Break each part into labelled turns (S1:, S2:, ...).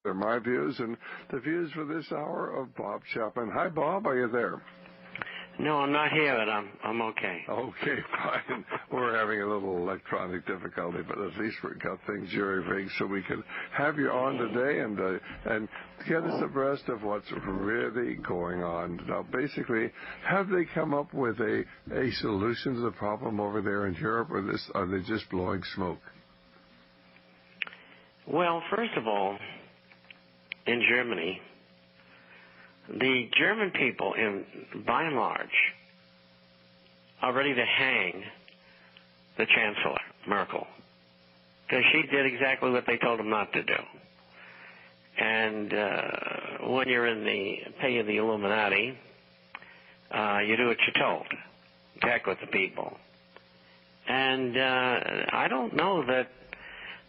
S1: They're my views and the views for this hour of Bob Chapman. Hi, Bob. Are you there?
S2: No, I'm not here, but I'm okay.
S1: Okay, fine. We're having a little electronic difficulty, but at least we've got things jury-rigged so we can have you on today and get us abreast of what's really going on. Now, basically, have they come up with a solution to the problem over there in Europe, or are they just blowing smoke?
S2: Well, first of all, in Germany, the German people, by and large, are ready to hang the Chancellor, Merkel, because she did exactly what they told them not to do. And when you're in the pay of the Illuminati, you do what you're told. Attack with the people. And I don't know that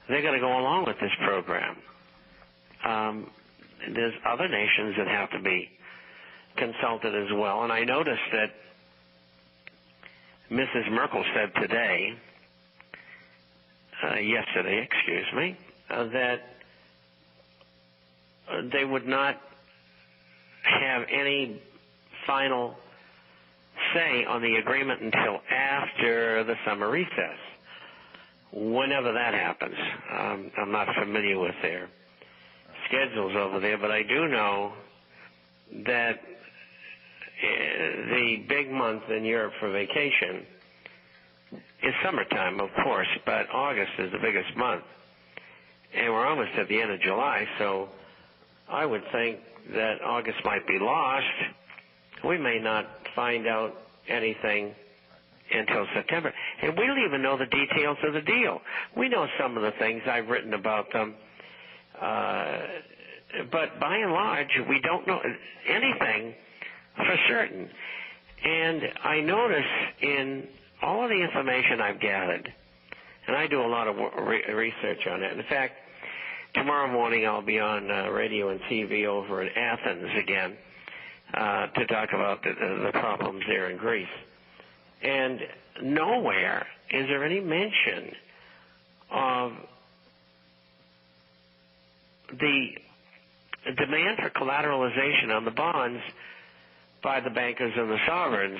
S2: they're going to go along with this program. There's other nations that have to be consulted as well. And I noticed that Mrs. Merkel said yesterday, that they would not have any final say on the agreement until after the summer recess, whenever that happens. I'm not familiar with their schedules over there, but I do know that the big month in Europe for vacation is summertime, of course, but August is the biggest month. And we're almost at the end of July, so I would think that August might be lost. We may not find out anything until September. And we don't even know the details of the deal. We know some of the things. I've written about them. But by and large, we don't know anything for certain. And I notice in all of the information I've gathered, and I do a lot of research on it. In fact, tomorrow morning I'll be on radio and TV over in Athens again to talk about the problems there in Greece. And nowhere is there any mention of the demand for collateralization on the bonds by the bankers and the sovereigns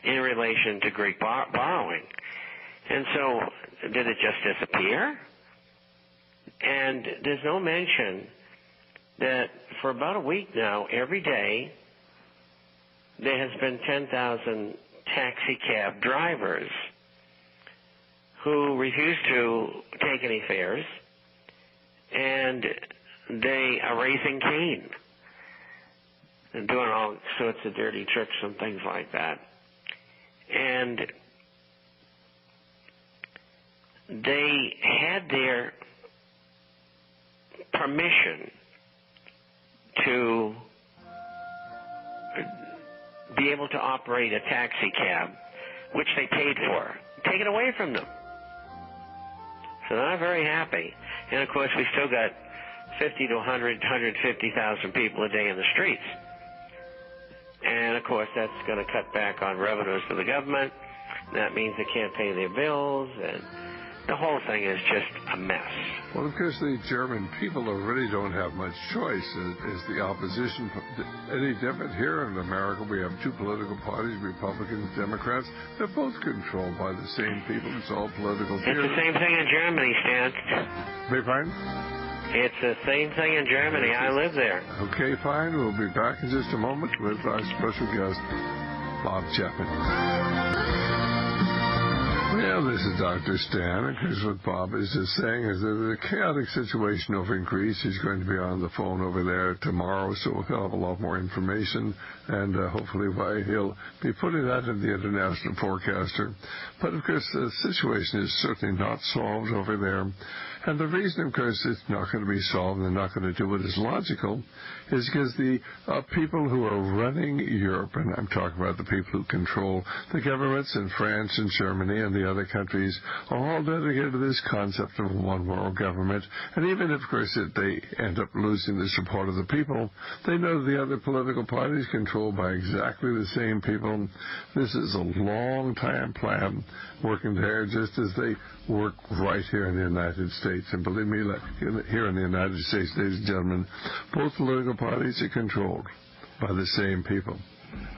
S2: in relation to Greek borrowing. And so, did it just disappear? And there's no mention that for about a week now, every day, there has been 10,000 taxi cab drivers who refuse to take any fares, and they are raising Cain and doing all sorts of dirty tricks and things like that. And they had their permission to be able to operate a taxi cab, which they paid for, taken away from them. So they're not very happy. And, of course, we still got 50 to 100, 150,000 people a day in the streets. And, of course, that's going to cut back on revenues to the government. That means they can't pay their bills, and the whole thing is just a mess.
S1: Well, of course, the German people already don't have much choice. Is the opposition any different? Here in America, we have two political parties, Republicans, Democrats. They're both controlled by the same people. It's all political theater.
S2: It's the same thing in Germany, Stan.
S1: Beg your pardon?
S2: It's the same thing in Germany. I live there.
S1: Okay, fine. We'll be back in just a moment with our special guest, Bob Chapman. Well, this is Dr. Stan. Here's what Bob is just saying is there's a chaotic situation over in Greece. He's going to be on the phone over there tomorrow, so we'll have a lot more information, and hopefully he'll be putting that in the International Forecaster. But, of course, the situation is certainly not solved over there. And the reason, of course, it's not going to be solved and they're not going to do it as logical is because the people who are running Europe, and I'm talking about the people who control the governments in France and Germany and the other countries, are all dedicated to this concept of a one world government. And even if, of course, they end up losing the support of the people, they know the other political parties controlled by exactly the same people. This is a long-time plan working there just as they work right here in the United States. States. And believe me, here in the United States, ladies and gentlemen, both political parties are controlled by the same people.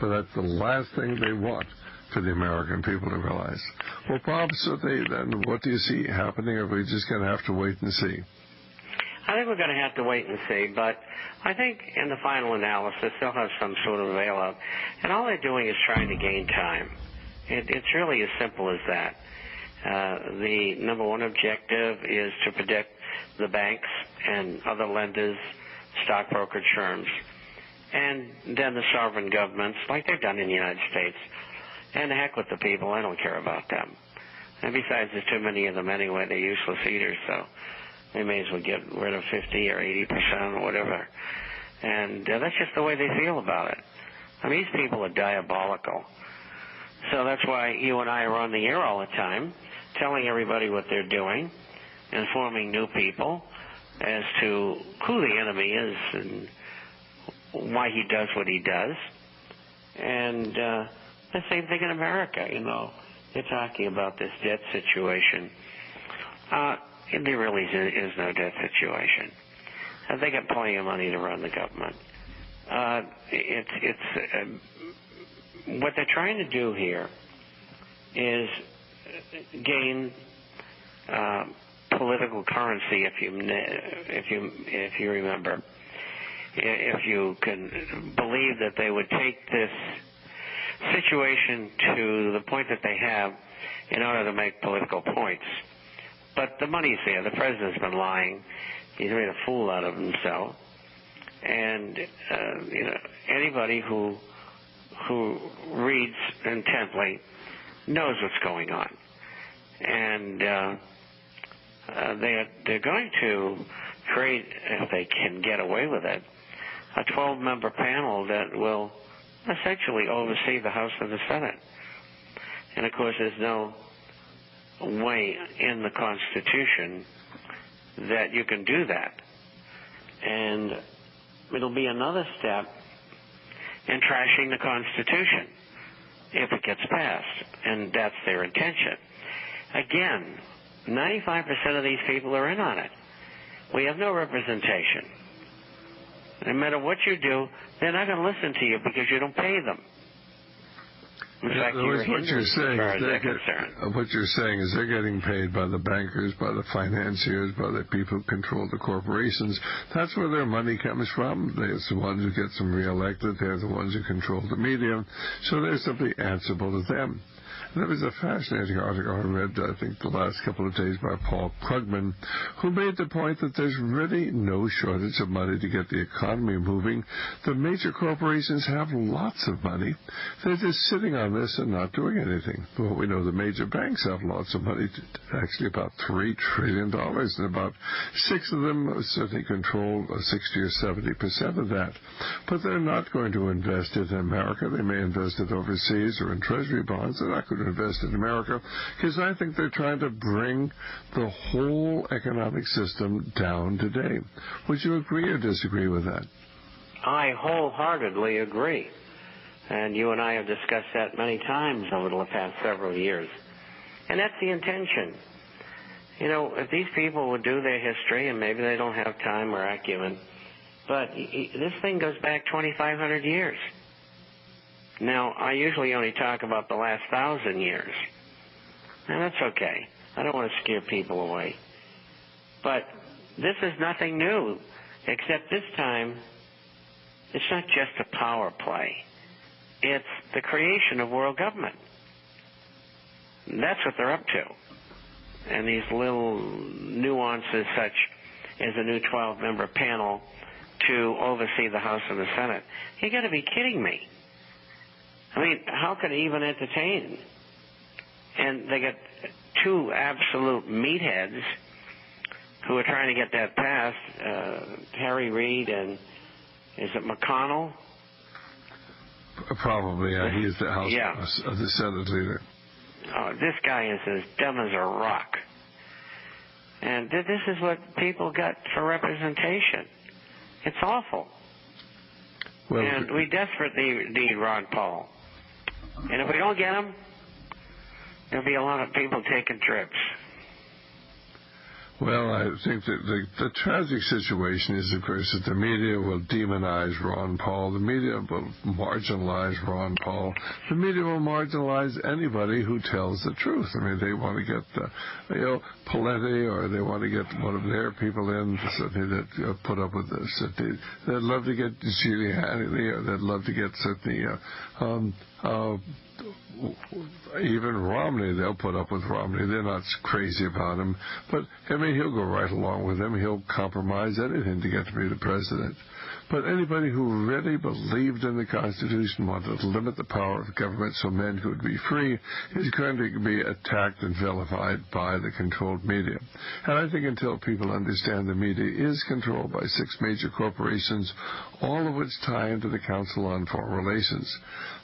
S1: But that's the last thing they want for the American people to realize. Well, Bob, so then what do you see happening? Or are we just going to have to wait and see?
S2: I think we're going to have to wait and see, but I think in the final analysis they'll have some sort of bailout. And all they're doing is trying to gain time. It's really as simple as that. The number one objective is to protect the banks and other lenders, stock brokerage firms, and then the sovereign governments, like they've done in the United States. And the heck with the people, I don't care about them. And besides, there's too many of them anyway, they're useless eaters, so they may as well get rid of 50 or 80% or whatever. And that's just the way they feel about it. I mean, these people are diabolical. So that's why you and I are on the air all the time, telling everybody what they're doing, informing new people as to who the enemy is and why he does what he does. And the same thing in America, you know. They're talking about this debt situation. There really is no debt situation. They got plenty of money to run the government. What they're trying to do here is gain political currency. If you remember, if you can believe that they would take this situation to the point that they have in order to make political points. But the money's there. The president's been lying. He's made a fool out of himself. And anybody who reads intently knows what's going on. And they're going to create, if they can get away with it, a 12-member panel that will essentially oversee the House and the Senate. And of course, there's no way in the Constitution that you can do that. And it'll be another step in trashing the Constitution if it gets passed, and that's their intention. Again, 95% of these people are in on it. We have no representation. No matter what you do, they're not going to listen to you because you don't pay them. In fact,
S1: what you're saying is they're getting paid by the bankers, by the financiers, by the people who control the corporations. That's where their money comes from. They're the ones who get them reelected. They're the ones who control the media. So they're simply answerable to them. And there was a fascinating article I read, I think, the last couple of days by Paul Krugman, who made the point that there's really no shortage of money to get the economy moving. The major corporations have lots of money. They're just sitting on this and not doing anything. Well, we know the major banks have lots of money, actually about $3 trillion, and about 6 of them certainly control 60 or 70% of that. But they're not going to invest it in America. They may invest it overseas or in treasury bonds. They're not going to invest in America because I think they're trying to bring the whole economic system down today. Would you agree or disagree with that?
S2: I wholeheartedly agree. And you and I have discussed that many times over the past several years. And that's the intention. You know, if these people would do their history, and maybe they don't have time or acumen, but this thing goes back 2,500 years. Now, I usually only talk about the last 1,000 years. And that's okay. I don't want to scare people away. But this is nothing new, except this time, it's not just a power play. It's the creation of world government. That's what they're up to. And these little nuances, such as a new 12-member panel to oversee the House and the Senate. You got to be kidding me. I mean, how could it even entertain? And they got two absolute meatheads who are trying to get that passed, Harry Reid and, is it McConnell?
S1: Probably, yeah. He is the House of the Senate leader.
S2: Oh, this guy is as dumb as a rock. And this is what people got for representation. It's awful. Well, and we desperately need Ron Paul. And if we don't get him, there'll be a lot of people taking trips.
S1: Well, I think that the tragic situation is, of course, that the media will demonize Ron Paul. The media will marginalize Ron Paul. The media will marginalize anybody who tells the truth. I mean, they want to get, Paletti, or they want to get one of their people in, certainly, that put up with this. They'd love to get Giuliani, or they'd love to get certainly even Romney. They'll put up with Romney. They're not crazy about him. But, I mean, he'll go right along with them. He'll compromise anything to get to be the president. But anybody who really believed in the Constitution, wanted to limit the power of government so men could be free, is going to be attacked and vilified by the controlled media. And I think until people understand the media is controlled by 6 major corporations, all of which tie into the Council on Foreign Relations,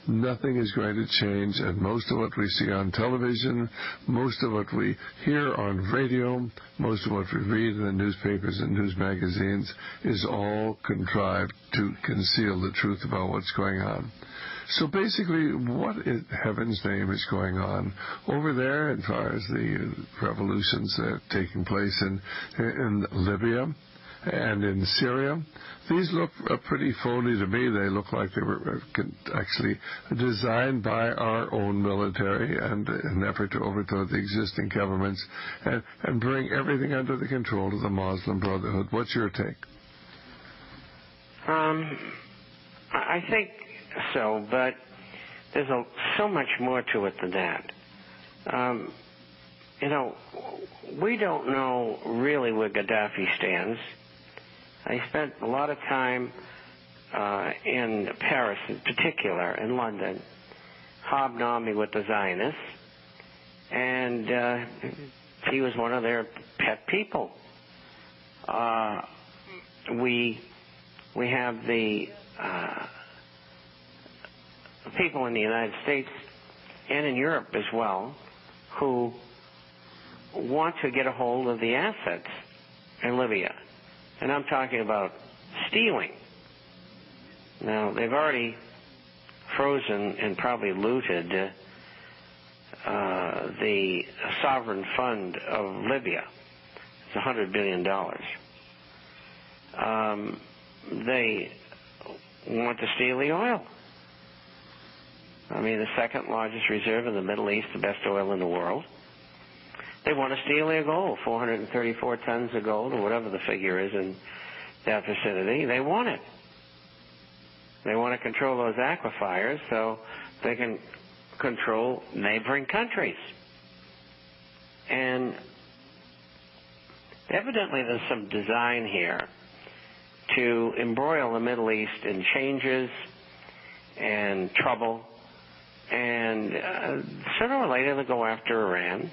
S1: nothing is going to change. And most of what we see on television, most of what we hear on radio, most of what we read in the newspapers and news magazines is all contrived to conceal the truth about what's going on. So basically, what in heaven's name is going on over there as far as the revolutions that are taking place in Libya and in Syria? These look pretty phony to me. They look like they were actually designed by our own military and an effort to overthrow the existing governments and bring everything under the control of the Muslim Brotherhood. What's your take?
S2: I think so, but there's so much more to it than that. We don't know really where Gaddafi stands. I spent a lot of time in Paris in particular, in London, hobnobbing with the Zionists, and he was one of their pet people. We have the people in the United States and in Europe as well who want to get a hold of the assets in Libya. And I'm talking about stealing. Now, they've already frozen and probably looted the sovereign fund of Libya. It's $100 billion. They want to steal the oil. I mean, the second largest reserve in the Middle East, the best oil in the world. They want to steal their gold, 434 tons of gold, or whatever the figure is in that vicinity. They want it. They want to control those aquifers so they can control neighboring countries. And evidently there's some design here to embroil the Middle East in changes and trouble. And sooner or later they'll go after Iran.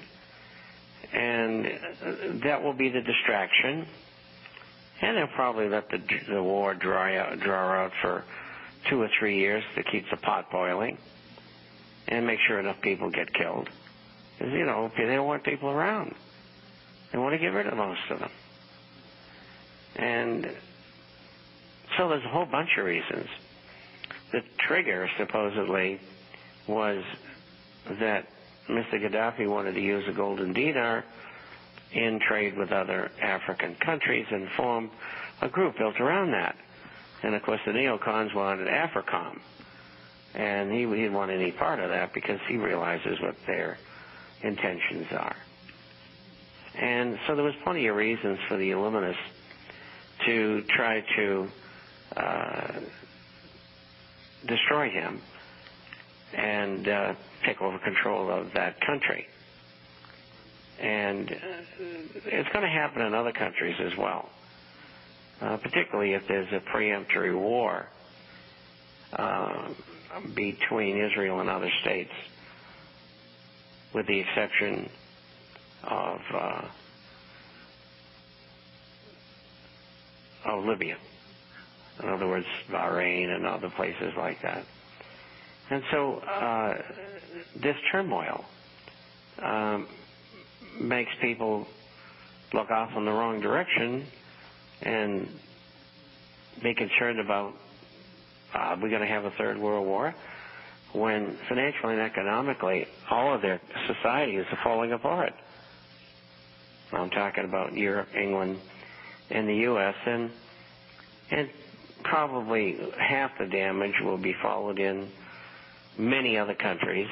S2: And that will be the distraction. And they'll probably let the war draw out for 2 or 3 years to keep the pot boiling and make sure enough people get killed. Because, they don't want people around. They want to get rid of most of them. And so there's a whole bunch of reasons. The trigger, supposedly, was that Mr. Gaddafi wanted to use the golden dinar in trade with other African countries and form a group built around that. And, of course, the neocons wanted AFRICOM. And he didn't want any part of that because he realizes what their intentions are. And so there was plenty of reasons for the Illuminists to try to destroy him and take over control of that country. And it's going to happen in other countries as well, particularly if there's a preemptory war between Israel and other states, with the exception of Libya. In other words, Bahrain and other places like that. And so this turmoil makes people look off in the wrong direction and be concerned about, are we going to have a third world war? When financially and economically, all of their societies are falling apart. I'm talking about Europe, England, and the U.S., and probably half the damage will be followed in many other countries.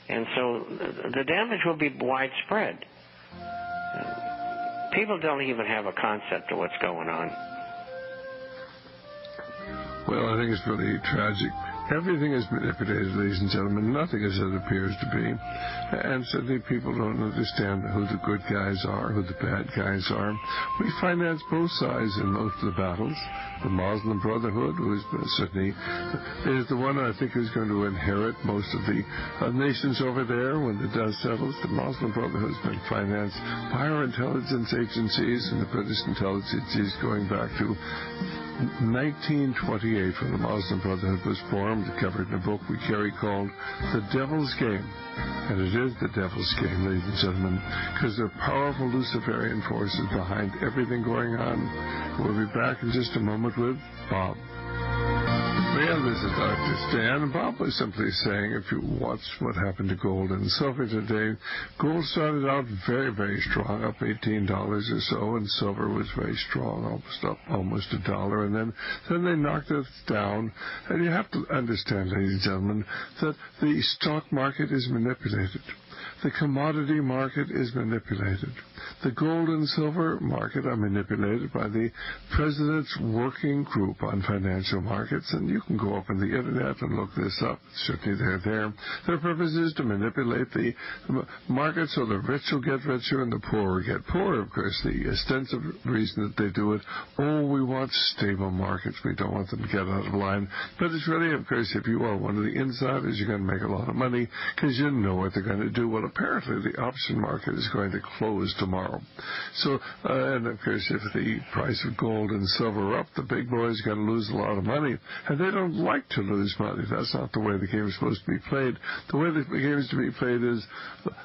S2: And so the damage will be widespread. People don't even have a concept of what's going on.
S1: Well, I think it's really tragic. Everything is manipulated, ladies and gentlemen. Nothing is as it appears to be. And certainly people don't understand who the good guys are, who the bad guys are. We finance both sides in most of the battles. The Muslim Brotherhood, who is certainly is the one I think is going to inherit most of the nations over there when the dust settles. The Muslim Brotherhood has been financed by our intelligence agencies and the British intelligence agencies going back to 1928, when the Muslim Brotherhood was formed, covered in a book we carry called The Devil's Game. And it is the devil's game, ladies and gentlemen, because there are powerful Luciferian forces behind everything going on. We'll be back in just a moment with Bob. Well, this is Dr. Stan. Bob was simply saying, if you watch what happened to gold and silver today, gold started out very, very strong, up $18 or so, and silver was very strong, almost $1, and then they knocked it down. And you have to understand, ladies and gentlemen, that the stock market is manipulated. The commodity market is manipulated. The gold and silver market are manipulated by the President's Working Group on Financial Markets, and you can go up on the Internet and look this up. Certainly they're there. Their purpose is to manipulate the market so the rich will get richer and the poor will get poorer. Of course, the extensive reason that they do it, we want stable markets. We don't want them to get out of line. But it's really, of course, if you are one of the insiders, you're going to make a lot of money because you know what they're going to do. Well, apparently the option market is going to close tomorrow. So, and of course, if the price of gold and silver are up, the big boys are going to lose a lot of money. And they don't like to lose money. That's not the way the game is supposed to be played. The way the game is to be played is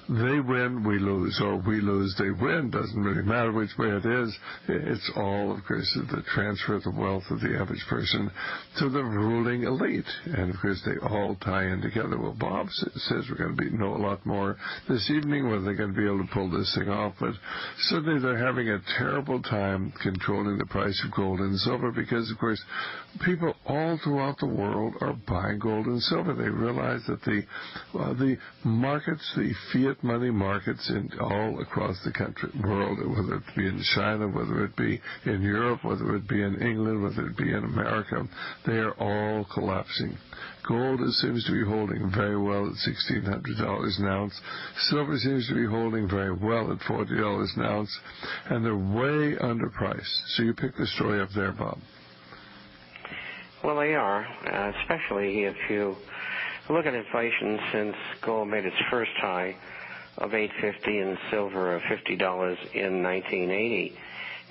S1: they win, we lose, or we lose, they win. Doesn't really matter which way it is. It's all, of course, the transfer of the wealth of the average person to the ruling elite. And, of course, they all tie in together. Well, Bob says we're going to know a lot more this evening, whether they're going to be able to pull this thing off. But certainly they're having a terrible time controlling the price of gold and silver because, of course, people all throughout the world are buying gold and silver. They realize that the markets, the fiat money markets all across the world, whether it be in China, whether it be in Europe, whether it be in England, whether it be in America, they are all collapsing. Gold seems to be holding very well at $1,600 an ounce. Silver seems to be holding very well at $40 an ounce. And they're way underpriced. So you pick the story up there, Bob.
S2: Well, they are, especially if you look at inflation since gold made its first high of $8.50 and silver of $50 in 1980.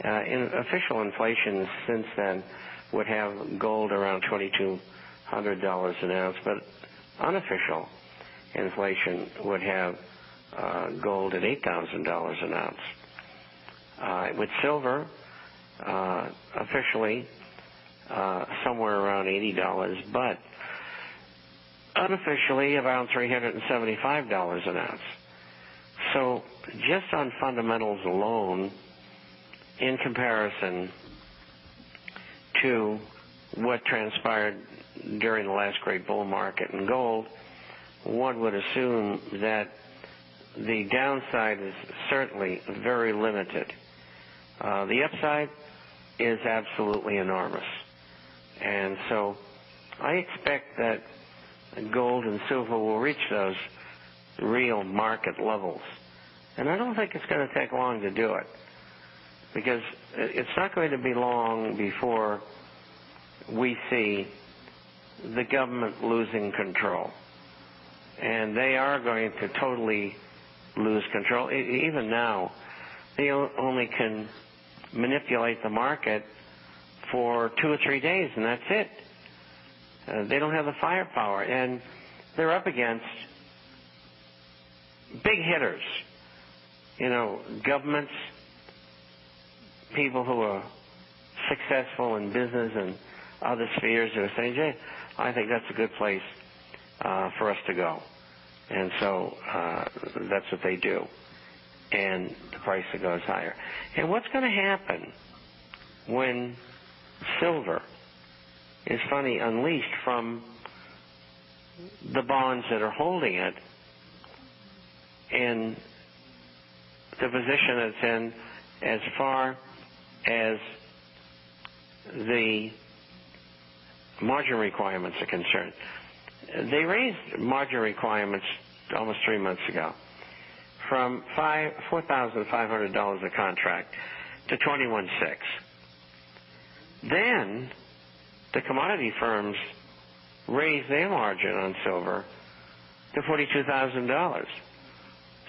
S2: Official inflation since then would have gold around $2,200 an ounce, but unofficial inflation would have gold at $8,000 an ounce. With silver, officially somewhere around $80, but unofficially around $375 an ounce. So just on fundamentals alone, in comparison to what transpired during the last great bull market in gold, one would assume that the downside is certainly very limited. The upside is absolutely enormous. And so I expect that gold and silver will reach those real market levels. And I don't think it's going to take long to do it, because it's not going to be long before we see the government losing control. And they are going to totally lose control. Even now, they only can manipulate the market for 2 or 3 days, and that's it. They don't have the firepower, and they're up against big hitters. You know, governments, people who are successful in business and other spheres who are saying, "Jay, I think that's a good place for us to go." And so that's what they do. and the price that goes higher. And what's going to happen when silver is finally unleashed from the bonds that are holding it in the position it's in as far as the margin requirements are concerned? They raised margin requirements almost 3 months ago from $4,500 a contract to $21,600. Then the commodity firms raised their margin on silver to $42,000.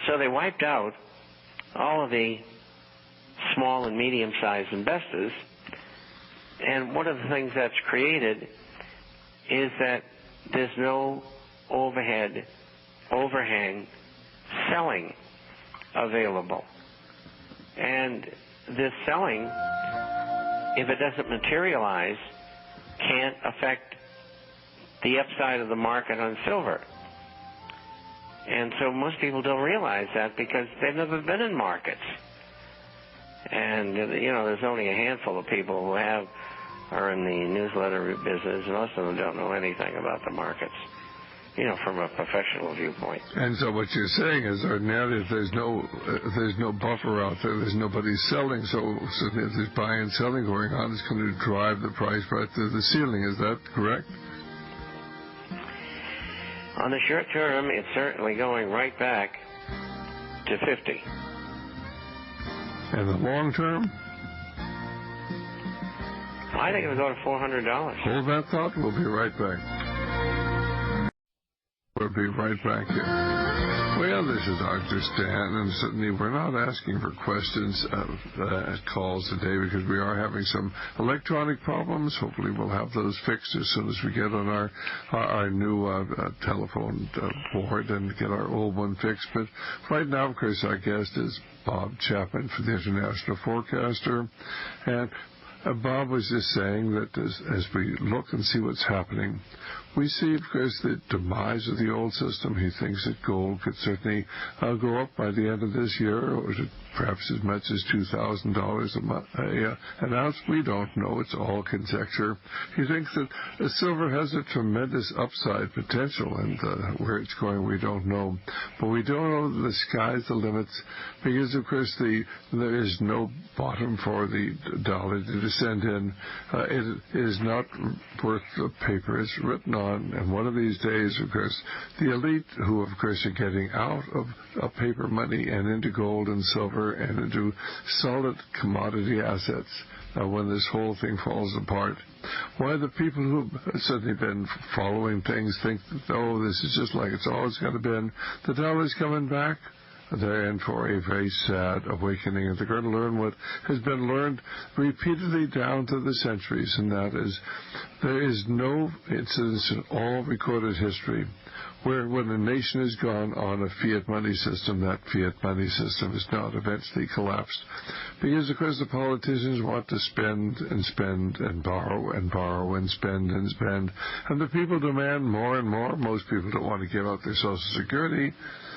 S2: So they wiped out all of the small and medium-sized investors. And one of the things that's created is that there's no overhang selling available. And this selling, if it doesn't materialize, can't affect the upside of the market on silver. And so most people don't realize that because they've never been in markets. And, there's only a handful of people who are in the newsletter business. Most of them don't know anything about the markets, from a professional viewpoint.
S1: And so what you're saying is ordinarily if there's no buffer out there, there's nobody selling, so if there's buying and selling going on, it's going to drive the price right to the ceiling. Is that correct?
S2: On the short term, it's certainly going right back to 50.
S1: And the long term?
S2: I think it'll go to $400.
S1: Hold that thought. We'll be right back. We'll be right back here. Well, this is Dr. Stan, and certainly we're not asking for questions calls today because we are having some electronic problems. Hopefully we'll have those fixed as soon as we get on our new telephone board and get our old one fixed. But right now, of course, our guest is Bob Chapman for the International Forecaster. And Bob was just saying that as we look and see what's happening, we see, of course, the demise of the old system. He thinks that gold could certainly go up by the end of this year, or perhaps as much as $2,000 an ounce. We don't know. It's all conjecture. He thinks that silver has a tremendous upside potential, and where it's going, we don't know. But we don't know the sky's the limits because, of course, there is no bottom for the dollar to descend in. It is not worth the paper it's written on. And one of these days, of course, the elite who, of course, are getting out of paper money and into gold and silver and into solid commodity assets when this whole thing falls apart. Why the people who have certainly been following things think that, this is just like it's always going to be. The dollar's coming back. They're in for a very sad awakening, and they're going to learn what has been learned repeatedly down through the centuries, and that is there is no incidence in all recorded history where when a nation has gone on a fiat money system, that fiat money system has not eventually collapsed. Because, of course, the politicians want to spend and spend and borrow and spend and spend. And the people demand more and more. Most people don't want to give up their Social Security.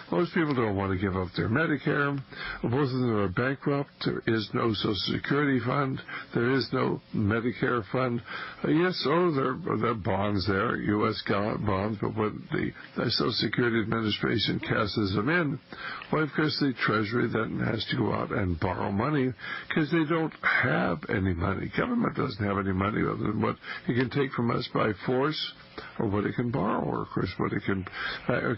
S1: Most people don't want to give up their Medicare. Both of them are bankrupt. There is no Social Security fund. There is no Medicare fund. Yes, there are bonds there, U.S. bonds, but when the Social Security Administration cashes them in, well, of course, the Treasury then has to go out and borrow money because they don't have any money. Government doesn't have any money other than what it can take from us by force or what it can borrow, or, of course, what it can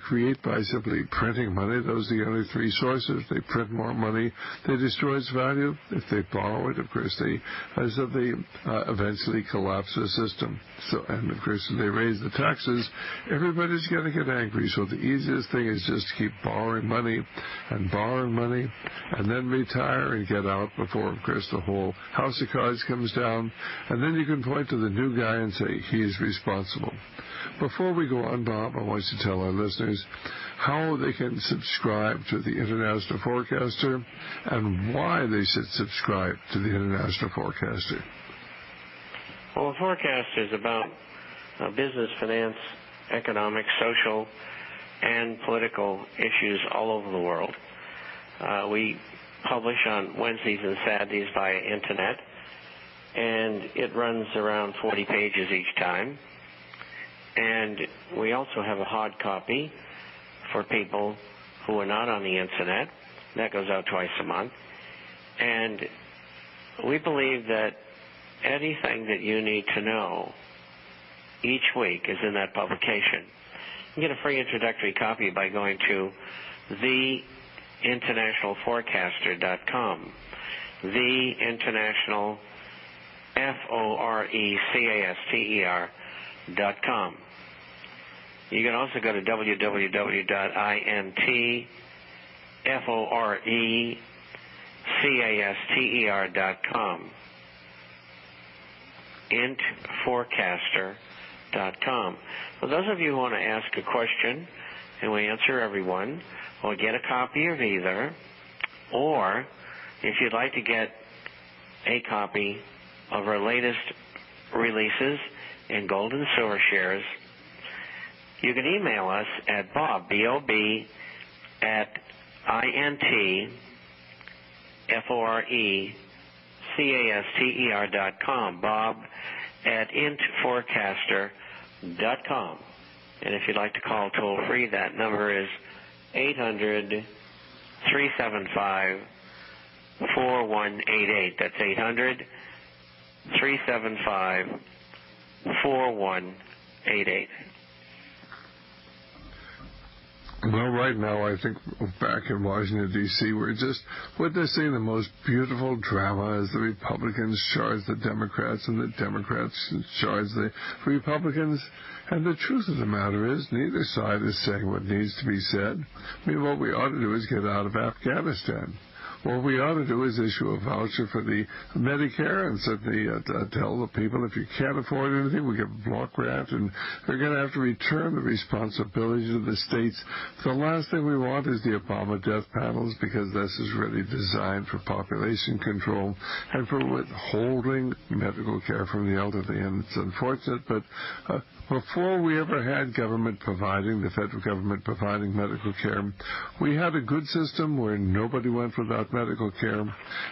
S1: create by simply printing money. Those are the only three sources. They print more money. They destroy its value. If they borrow it, of course, they eventually collapse the system. And, of course, if they raise the taxes, everybody's going to get angry. So the easiest thing is just keep borrowing money, and then retire and get out before, of course, the whole house of cards comes down. And then you can point to the new guy and say he's responsible. Before we go on, Bob, I want you to tell our listeners how they can subscribe to the International Forecaster and why they should subscribe to the International Forecaster.
S2: Well, the Forecaster is about business, finance, economic, social, and political issues all over the world. We publish on Wednesdays and Saturdays via internet, and it runs around 40 pages each time. And we also have a hard copy for people who are not on the internet. That goes out twice a month. And we believe that anything that you need to know each week is in that publication. You get a free introductory copy by going to theinternationalforecaster.com. theinternationalforecaster.com. You can also go to www.intforecaster.com. intforecaster.com. For those of you who want to ask a question, and we answer everyone, or get a copy of either, or if you'd like to get a copy of our latest releases in gold and silver shares, you can email us at Bob, B-O-B, at intforecaster.com, Bob at intforecaster.com. And if you'd like to call toll-free, that number is 800-375-4188. That's 800-375-4188.
S1: Well, right now, I think back in Washington, D.C., we're just witnessing the most beautiful drama as the Republicans charge the Democrats and the Democrats charge the Republicans. And the truth of the matter is, neither side is saying what needs to be said. I mean, what we ought to do is get out of Afghanistan. What we ought to do is issue a voucher for the Medicare and simply tell the people if you can't afford anything, we give a block grant, and they're going to have to return the responsibility to the states. The last thing we want is the Obama death panels, because this is really designed for population control and for withholding medical care from the elderly. And it's unfortunate, but before we ever had the federal government providing medical care, we had a good system where nobody went without medical care.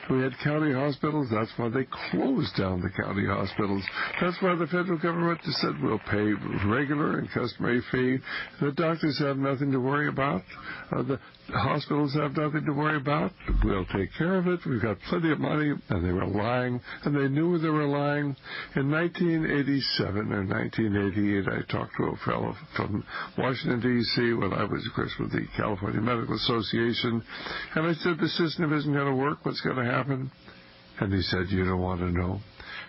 S1: We had county hospitals. That's why they closed down the county hospitals. That's why the federal government just said we'll pay regular and customary fee. The doctors have nothing to worry about. The hospitals have nothing to worry about. We'll take care of it. We've got plenty of money. And they were lying, and they knew they were lying. In 1987 or 1988, I talked to a fellow from Washington, D.C., when I was, of course, with the California Medical Association, and I said, the system isn't going to work. What's going to happen? And he said, you don't want to know.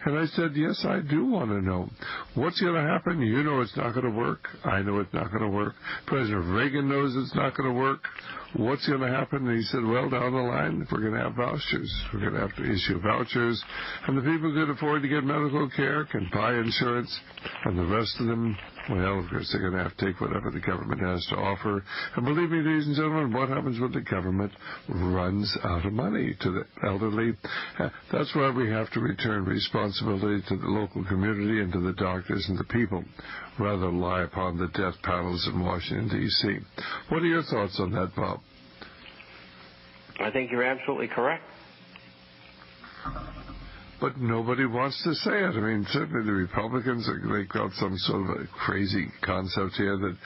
S1: And I said, yes, I do want to know. What's going to happen? You know it's not going to work. I know it's not going to work. President Reagan knows it's not going to work. What's going to happen? And he said, well, down the line, we're going to have vouchers. We're going to have to issue vouchers. And the people who can afford to get medical care can buy insurance. And the rest of them, well, of course, they're going to have to take whatever the government has to offer. And believe me, ladies and gentlemen, what happens when the government runs out of money to the elderly? That's why we have to return responsibility to the local community and to the doctors and the people, rather than rely upon the death panels in Washington, D.C. What are your thoughts on that, Bob?
S2: I think you're absolutely correct.
S1: But nobody wants to say it. I mean, certainly the Republicans, they've got some sort of a crazy concept here that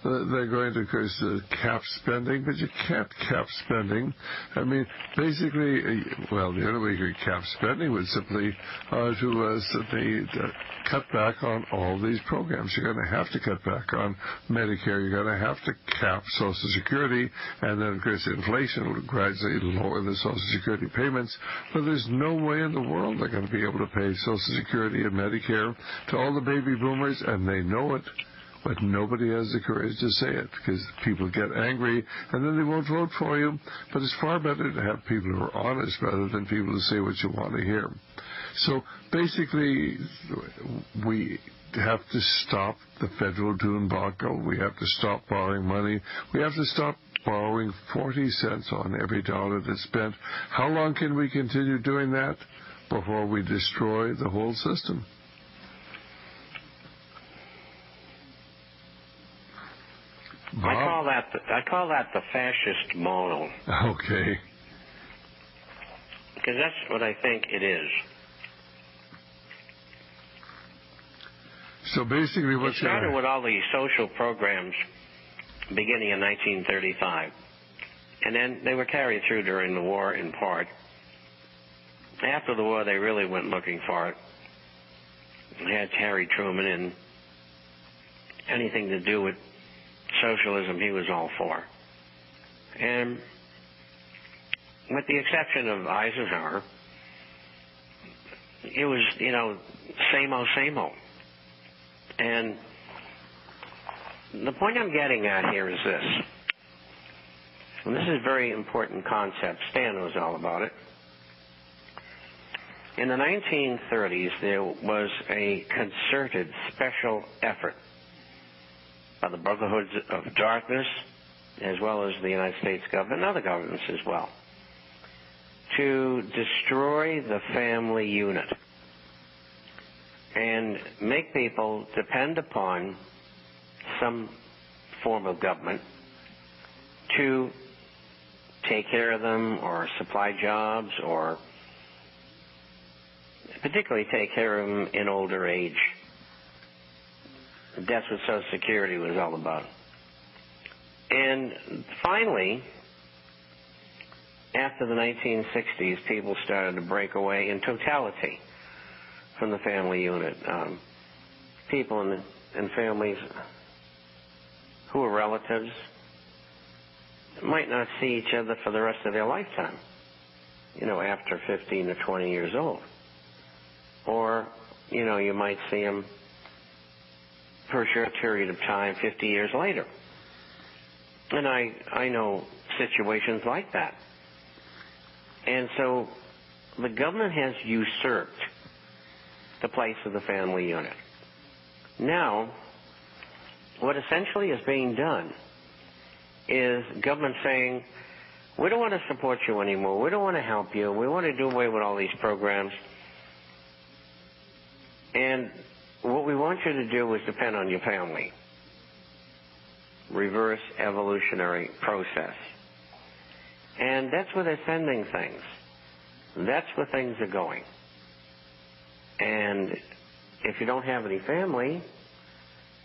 S1: they're going to, of course, cap spending, but you can't cap spending. I mean, basically, well, the only way you could cap spending would simply cut back on all these programs. You're going to have to cut back on Medicare. You're going to have to cap Social Security, and then, of course, inflation will gradually lower the Social Security payments. But there's no way in the world they're going to be able to pay Social Security and Medicare to all the baby boomers, and they know it, but nobody has the courage to say it because people get angry and then they won't vote for you. But it's far better to have people who are honest rather than people who say what you want to hear. So basically, we have to stop the federal debacle. We have to stop borrowing money. We have to stop borrowing 40 cents on every dollar that's spent. How long can we continue doing that before we destroy the whole system?
S2: Bob? I call that that the fascist mono.
S1: Okay.
S2: Because that's what I think it is.
S1: So basically
S2: It started with all these social programs beginning in 1935. And then they were carried through during the war in part. After the war, they really went looking for it. They had Harry Truman, and anything to do with socialism he was all for. And with the exception of Eisenhower, it was, same old, same old. And the point I'm getting at here is this. And this is a very important concept. Stan knows all about it. In the 1930s, there was a concerted special effort by the Brotherhoods of Darkness, as well as the United States government and other governments as well, to destroy the family unit and make people depend upon some form of government to take care of them or supply jobs or particularly take care of them in older age. That's what Social Security was all about. And finally, after the 1960s, people started to break away in totality from the family unit. People in families who were relatives might not see each other for the rest of their lifetime, after 15 or 20 years old. Or, you might see them for a short period of time 50 years later. And I know situations like that. And so the government has usurped the place of the family unit. Now, what essentially is being done is government saying, we don't want to support you anymore. We don't want to help you. We want to do away with all these programs. And what we want you to do is depend on your family. Reverse evolutionary process. And that's where they're sending things. That's where things are going. And if you don't have any family,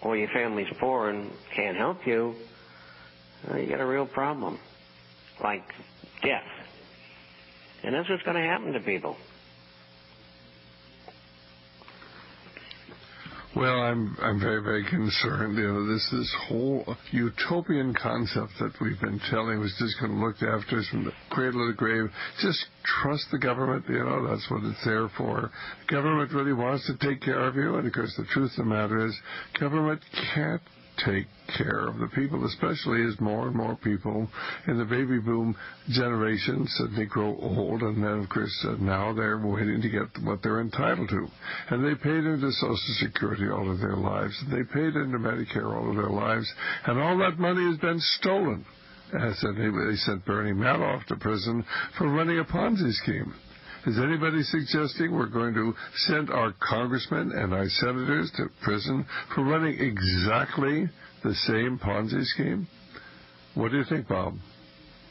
S2: or your family's poor and can't help you, you got a real problem, like death. And that's what's going to happen to people.
S1: Well, I'm very, very concerned. This whole utopian concept that we've been telling was just going to look after us from the cradle to the grave. Just trust the government. That's what it's there for. Government really wants to take care of you, and of course, the truth of the matter is, government can't take care of the people, especially as more and more people in the baby boom generation suddenly grow old, and then, of course, now they're waiting to get what they're entitled to. And they paid into Social Security all of their lives, and they paid into Medicare all of their lives, and all that money has been stolen. As they sent Bernie Madoff to prison for running a Ponzi scheme. Is anybody suggesting we're going to send our congressmen and our senators to prison for running exactly the same Ponzi scheme? What do you think, Bob?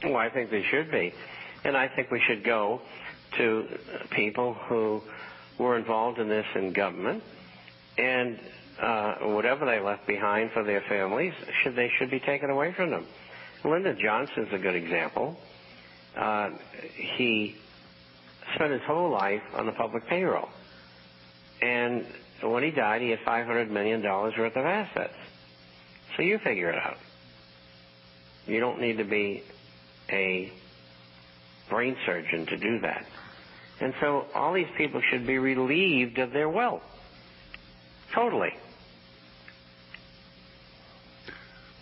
S2: Well, I think they should be. And I think we should go to people who were involved in this in government, and whatever they left behind for their families, should be taken away from them. Lyndon Johnson's a good example. He spent his whole life on the public payroll. And when he died, he had $500 million worth of assets. So you figure it out. You don't need to be a brain surgeon to do that. And so all these people should be relieved of their wealth. Totally.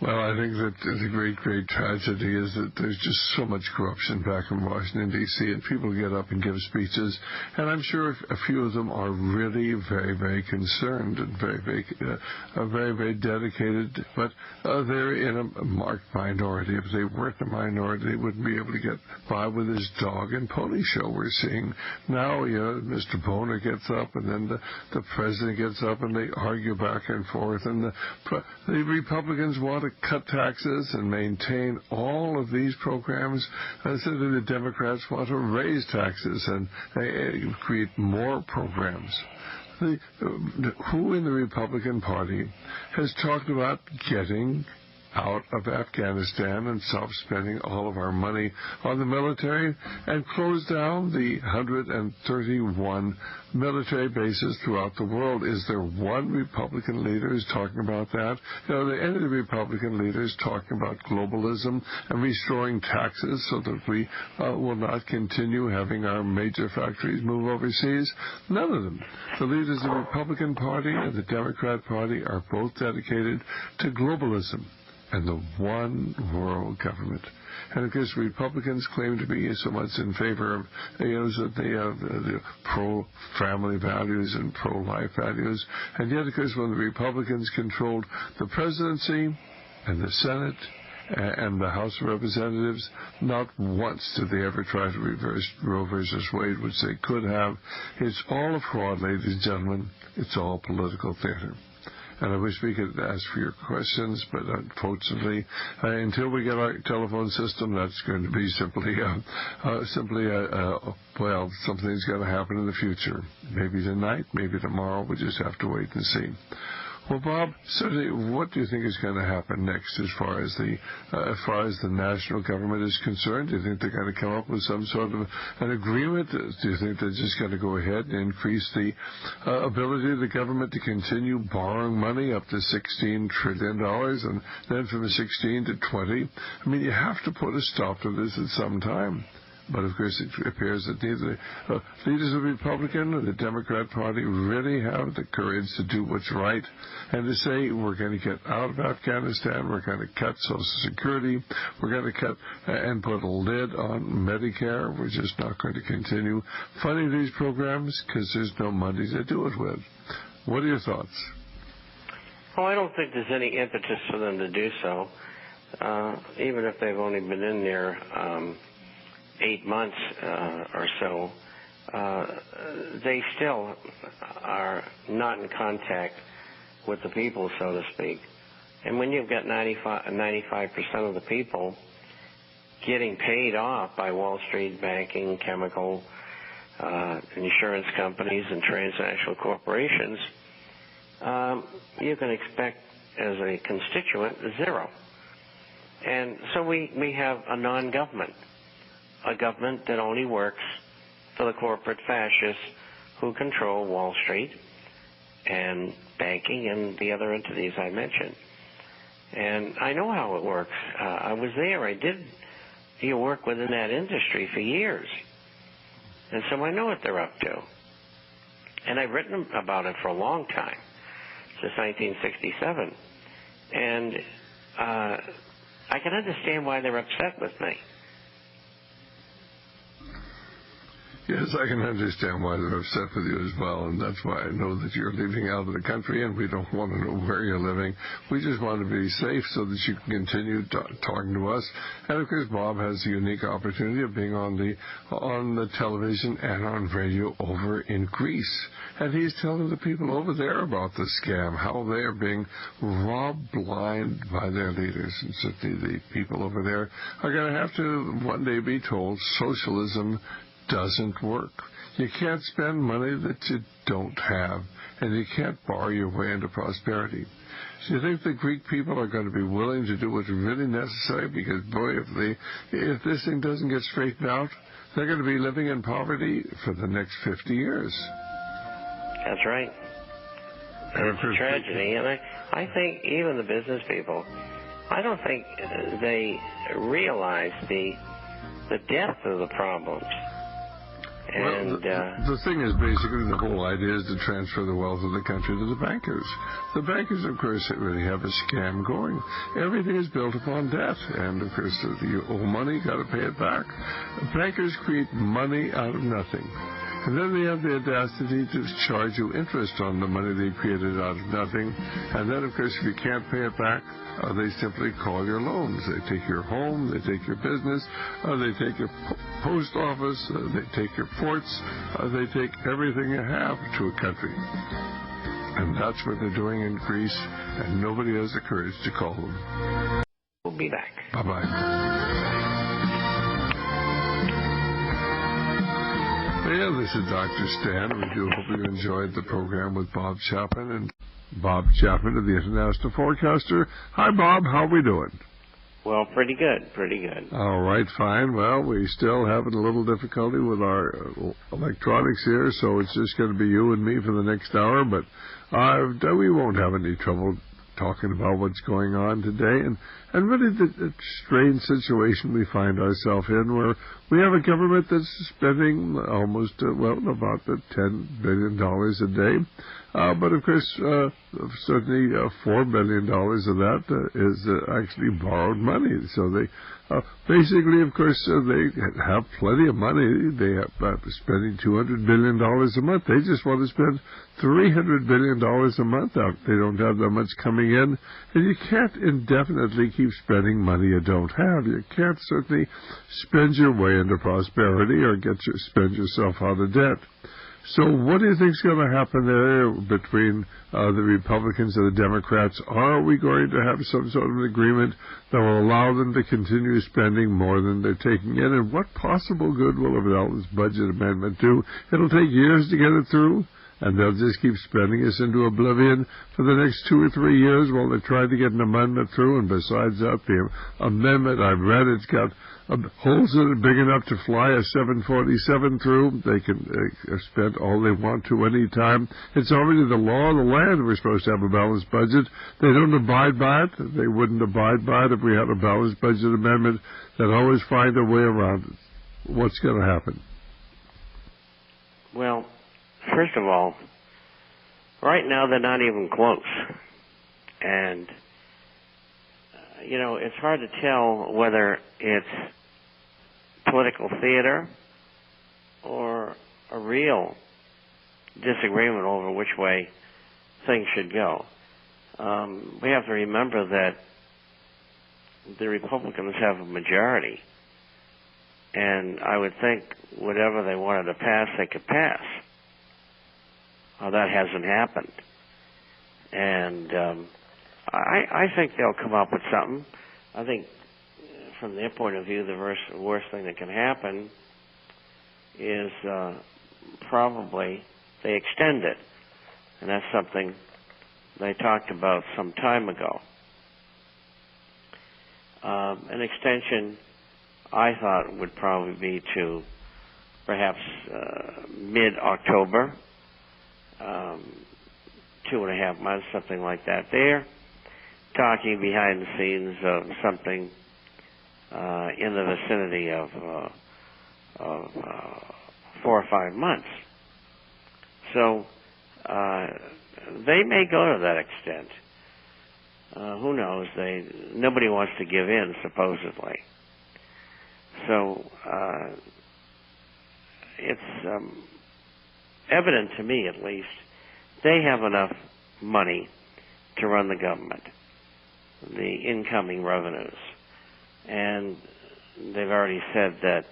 S1: Well, I think that the great, great tragedy is that there's just so much corruption back in Washington, D.C., and people get up and give speeches, and I'm sure a few of them are really very, very concerned and very, very dedicated, but they're in a marked minority. If they weren't a minority, they wouldn't be able to get by with this dog and pony show we're seeing now. Mr. Boner gets up, and then the president gets up, and they argue back and forth, and the Republicans want to cut taxes and maintain all of these programs. Certainly the Democrats want to raise taxes and create more programs. Who in the Republican Party has talked about getting out of Afghanistan and stop spending all of our money on the military and close down the 131 military bases throughout the world? Is there one Republican leader who's talking about that? Are there any Republican leaders talking about globalism and restoring taxes so that we will not continue having our major factories move overseas? None of them. The leaders of the Republican Party and the Democrat Party are both dedicated to globalism and the one world government. And of course, Republicans claim to be so much in favor of, the pro-family values and pro-life values. And yet, of course, when the Republicans controlled the presidency and the Senate and the House of Representatives, not once did they ever try to reverse Roe versus Wade, which they could have. It's all a fraud, ladies and gentlemen. It's all political theater. And I wish we could ask for your questions, but unfortunately, until we get our telephone system, that's going to be simply something's going to happen in the future. Maybe tonight, maybe tomorrow. We just have to wait and see. Well, Bob, certainly, what do you think is going to happen next as far as the national government is concerned? Do you think they're going to come up with some sort of an agreement? Do you think they're just going to go ahead and increase the ability of the government to continue borrowing money up to $16 trillion and then from 16 to 20? I mean, you have to put a stop to this at some time. But, of course, it appears that neither leaders of the Republican or the Democrat Party really have the courage to do what's right and to say we're going to get out of Afghanistan, we're going to cut Social Security, we're going to cut and put a lid on Medicare. We're just not going to continue funding these programs because there's no money to do it with. What are your thoughts?
S2: Well, I don't think there's any impetus for them to do so, even if they've only been in there 8 months or so. They still are not in contact with the people, so to speak. And when you've got 95% of the people getting paid off by Wall Street, banking, chemical, insurance companies, and transnational corporations, you can expect, as a constituent, zero. And so we have a non-government. A government that only works for the corporate fascists who control Wall Street and banking and the other entities I mentioned. And I know how it works. I was there. I did work within that industry for years. And so I know what they're up to. And I've written about it for a long time, since 1967. And I can understand why they're upset with me.
S1: Yes, I can understand why they're upset with you as well, and that's why I know that you're leaving out of the country, and we don't want to know where you're living. We just want to be safe so that you can continue talking to us. And, of course, Bob has the unique opportunity of being on the television and on radio over in Greece. And he's telling the people over there about the scam, how they are being robbed blind by their leaders. And certainly the people over there are going to have to one day be told socialism doesn't work. You can't spend money that you don't have, and you can't borrow your way into prosperity. So you think the Greek people are going to be willing to do what's really necessary? Because, boy, if this thing doesn't get straightened out, they're going to be living in poverty for the next 50 years.
S2: That's right. It's a tragedy. And I think even the business people, I don't think they realize the depth of the problems.
S1: Well, the thing is, basically, the whole idea is to transfer the wealth of the country to the bankers. The bankers, of course, really have a scam going. Everything is built upon debt, and, of course, you owe money, got to pay it back. Bankers create money out of nothing. And then they have the audacity to charge you interest on the money they created out of nothing. And then, of course, if you can't pay it back, they simply call your loans. They take your home, they take your business, they take your post office, they take your ports, they take everything you have to a country. And that's what they're doing in Greece, and nobody has the courage to call them.
S2: We'll be back.
S1: Bye-bye. Yeah, this is Dr. Stan. We do hope you enjoyed the program with Bob Chapman. And Bob Chapman of the International Forecaster. Hi, Bob. How are we doing?
S2: Well, pretty good.
S1: All right, fine. Well, we still having a little difficulty with our electronics here, so it's just going to be you and me for the next hour. But we won't have any trouble talking about what's going on today, and really the strange situation we find ourselves in, where we have a government that's spending almost, about $10 billion a day. But of course, certainly $4 billion of that is actually borrowed money. So they basically, of course, they have plenty of money. They are spending $200 billion a month. They just want to spend $300 billion a month out. They don't have that much coming in. And you can't indefinitely keep spending money you don't have. You can't certainly spend your way into prosperity or spend yourself out of debt. So what do you think is going to happen there between the Republicans and the Democrats? Are we going to have some sort of an agreement that will allow them to continue spending more than they're taking in? And what possible good will a balanced budget amendment do? It'll take years to get it through, and they'll just keep spending us into oblivion for the next 2 or 3 years while they try to get an amendment through. And besides that, the amendment, I've read, it's got holes that are big enough to fly a 747 through. They can spend all they want to any time. It's already the law of the land. We're supposed to have a balanced budget. They don't abide by it. They wouldn't abide by it if we had a balanced budget amendment. They'd always find a way around it. What's going to happen?
S2: Well, first of all, right now they're not even close. And, it's hard to tell whether it's political theater or a real disagreement over which way things should go. We have to remember that the Republicans have a majority, and I would think whatever they wanted to pass, they could pass. That hasn't happened. And I think they'll come up with something. I think from their point of view, the worst thing that can happen is probably they extend it. And that's something they talked about some time ago. An extension, I thought, would probably be to perhaps mid-October, 2.5 months, something like that. They're talking behind the scenes of something in the vicinity of 4 or 5 months. So they may go to that extent. Who knows? Nobody wants to give in, supposedly. So it's evident to me, at least, they have enough money to run the government, the incoming revenues. And they've already said that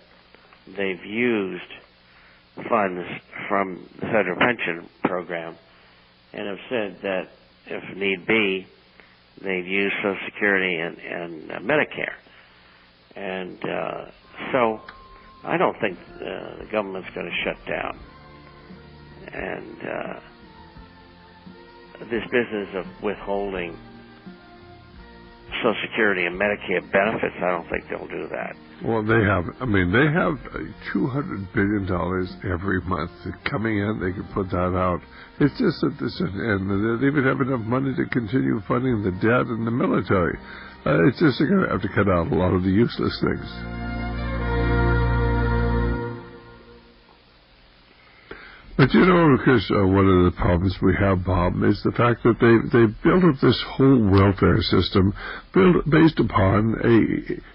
S2: they've used funds from the federal pension program and have said that if need be, they've used Social Security and Medicare. And so I don't think the government's going to shut down. And this business of withholding Social Security and Medicare benefits, I don't think they'll do that.
S1: Well, they have $200 billion every month coming in. They can put that out. It's just that and they even have enough money to continue funding the debt and the military. It's just they're going to have to cut out a lot of the useless things. But because one of the problems we have, Bob, is the fact that they built up this whole welfare system based upon a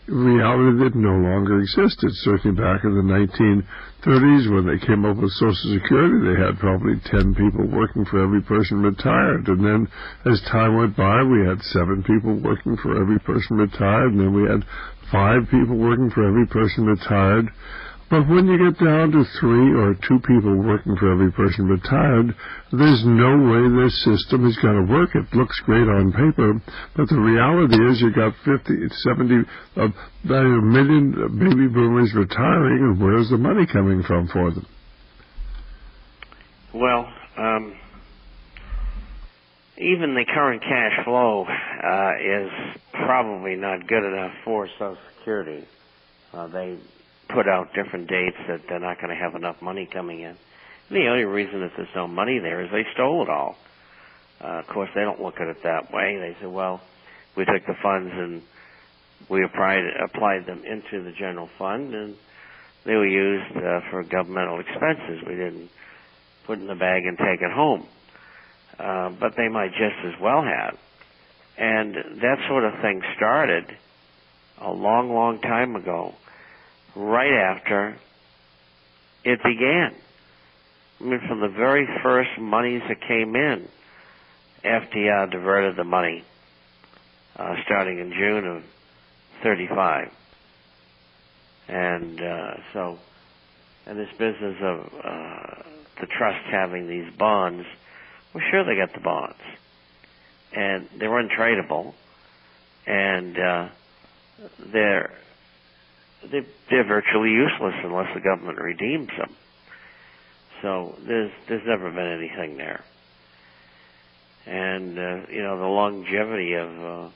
S1: reality that no longer existed. Certainly back in the 1930s when they came up with Social Security, they had probably 10 people working for every person retired. And then as time went by, we had 7 people working for every person retired. And then we had 5 people working for every person retired. But when you get down to 3 or 2 people working for every person retired, there's no way this system is going to work. It looks great on paper, but the reality is you got 50, 70, a million baby boomers retiring, and where's the money coming from for them?
S2: Well, even the current cash flow is probably not good enough for Social Security. They put out different dates that they're not going to have enough money coming in. The only reason that there's no money there is they stole it all. Of course, they don't look at it that way. They say, well, we took the funds and we applied them into the general fund, and they were used for governmental expenses. We didn't put it in the bag and take it home. But they might just as well have. And that sort of thing started a long, long time ago, right after it began. I mean, from the very first monies that came in, FDR diverted the money starting in June of 35. And and this business of the trust having these bonds, well, sure, they got the bonds. And they're untradeable. And they're virtually useless unless the government redeems them. So there's never been anything there. And the longevity of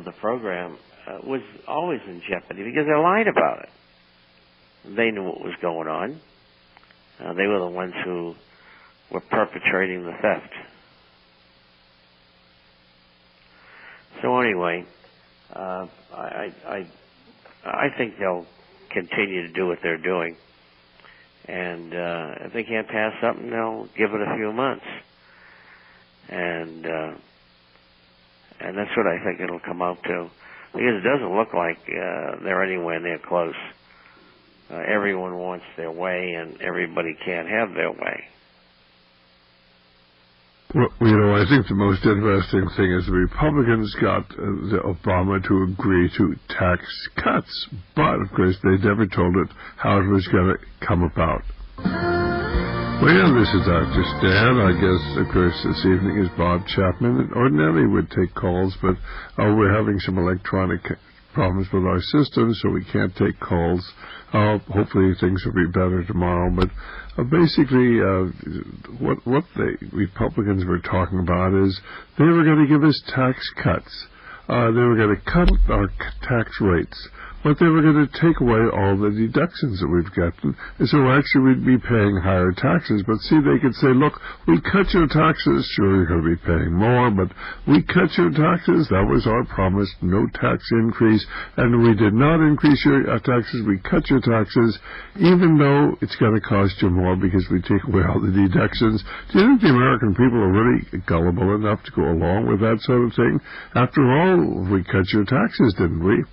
S2: the program was always in jeopardy because they lied about it. They knew what was going on. They were the ones who were perpetrating the theft. So anyway, I think they'll continue to do what they're doing. And if they can't pass something, they'll give it a few months. And that's what I think it'll come out to. Because it doesn't look like they're anywhere near close. Everyone wants their way, and everybody can't have their way.
S1: Well, I think the most interesting thing is the Republicans got Obama to agree to tax cuts, but, of course, they never told it how it was going to come about. Well, this is Dr. Stan. I guess, of course, this evening is Bob Chapman. And ordinarily we'd take calls, but we're having some electronic problems with our system, so we can't take calls. Hopefully things will be better tomorrow. But basically, what the Republicans were talking about is they were going to give us tax cuts. They were going to cut our tax rates. But they were going to take away all the deductions that we've gotten. And so actually we'd be paying higher taxes. But see, they could say, look, we cut your taxes. Sure, you're going to be paying more, but we cut your taxes. That was our promise, no tax increase. And we did not increase your taxes. We cut your taxes, even though it's going to cost you more because we take away all the deductions. Do you think the American people are really gullible enough to go along with that sort of thing? After all, we cut your taxes, didn't we?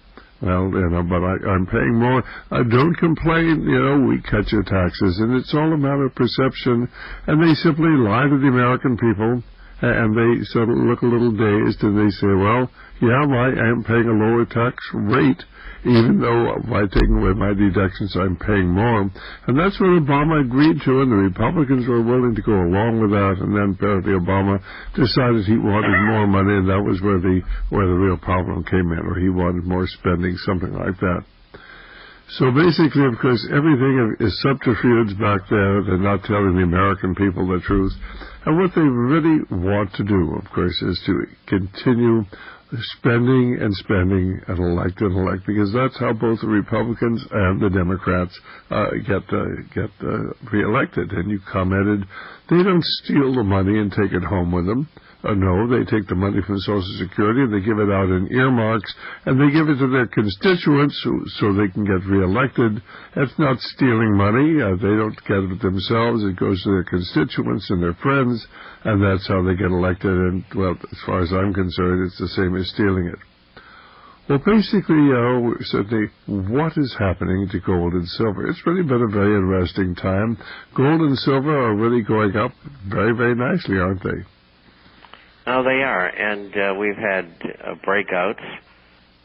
S1: Well, but I'm paying more. Don't complain, we cut your taxes. And it's all a matter of perception. And they simply lie to the American people, and they sort of look a little dazed, and they say, well, yeah, I am paying a lower tax rate, even though by taking away my deductions I'm paying more. And that's what Obama agreed to, and the Republicans were willing to go along with that. And then apparently Obama decided he wanted more money, and that was where the real problem came in, or he wanted more spending, something like that. So basically, of course, everything is subterfuge back there. They're not telling the American people the truth. And what they really want to do, of course, is to continue spending and spending and elect, because that's how both the Republicans and the Democrats get reelected. And you commented, they don't steal the money and take it home with them. No, they take the money from Social Security and they give it out in earmarks, and they give it to their constituents so they can get reelected. That's not stealing money. They don't get it themselves. It goes to their constituents and their friends, and that's how they get elected. And, well, as far as I'm concerned, it's the same as stealing it. Well, basically, certainly, what is happening to gold and silver? It's really been a very interesting time. Gold and silver are really going up very, very nicely, aren't they?
S2: Oh, they are, and we've had breakouts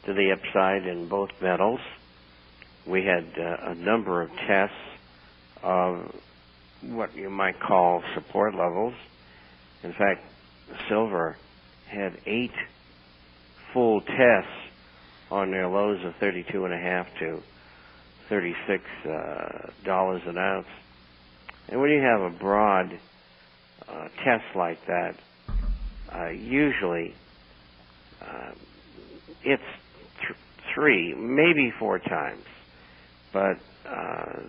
S2: to the upside in both metals.
S3: we had a number of tests of what you might call support levels. In fact, silver had 8 full tests on their lows of $32.50 to $36 an ounce. And when you have a broad test like that, usually it's 3, maybe 4 times, but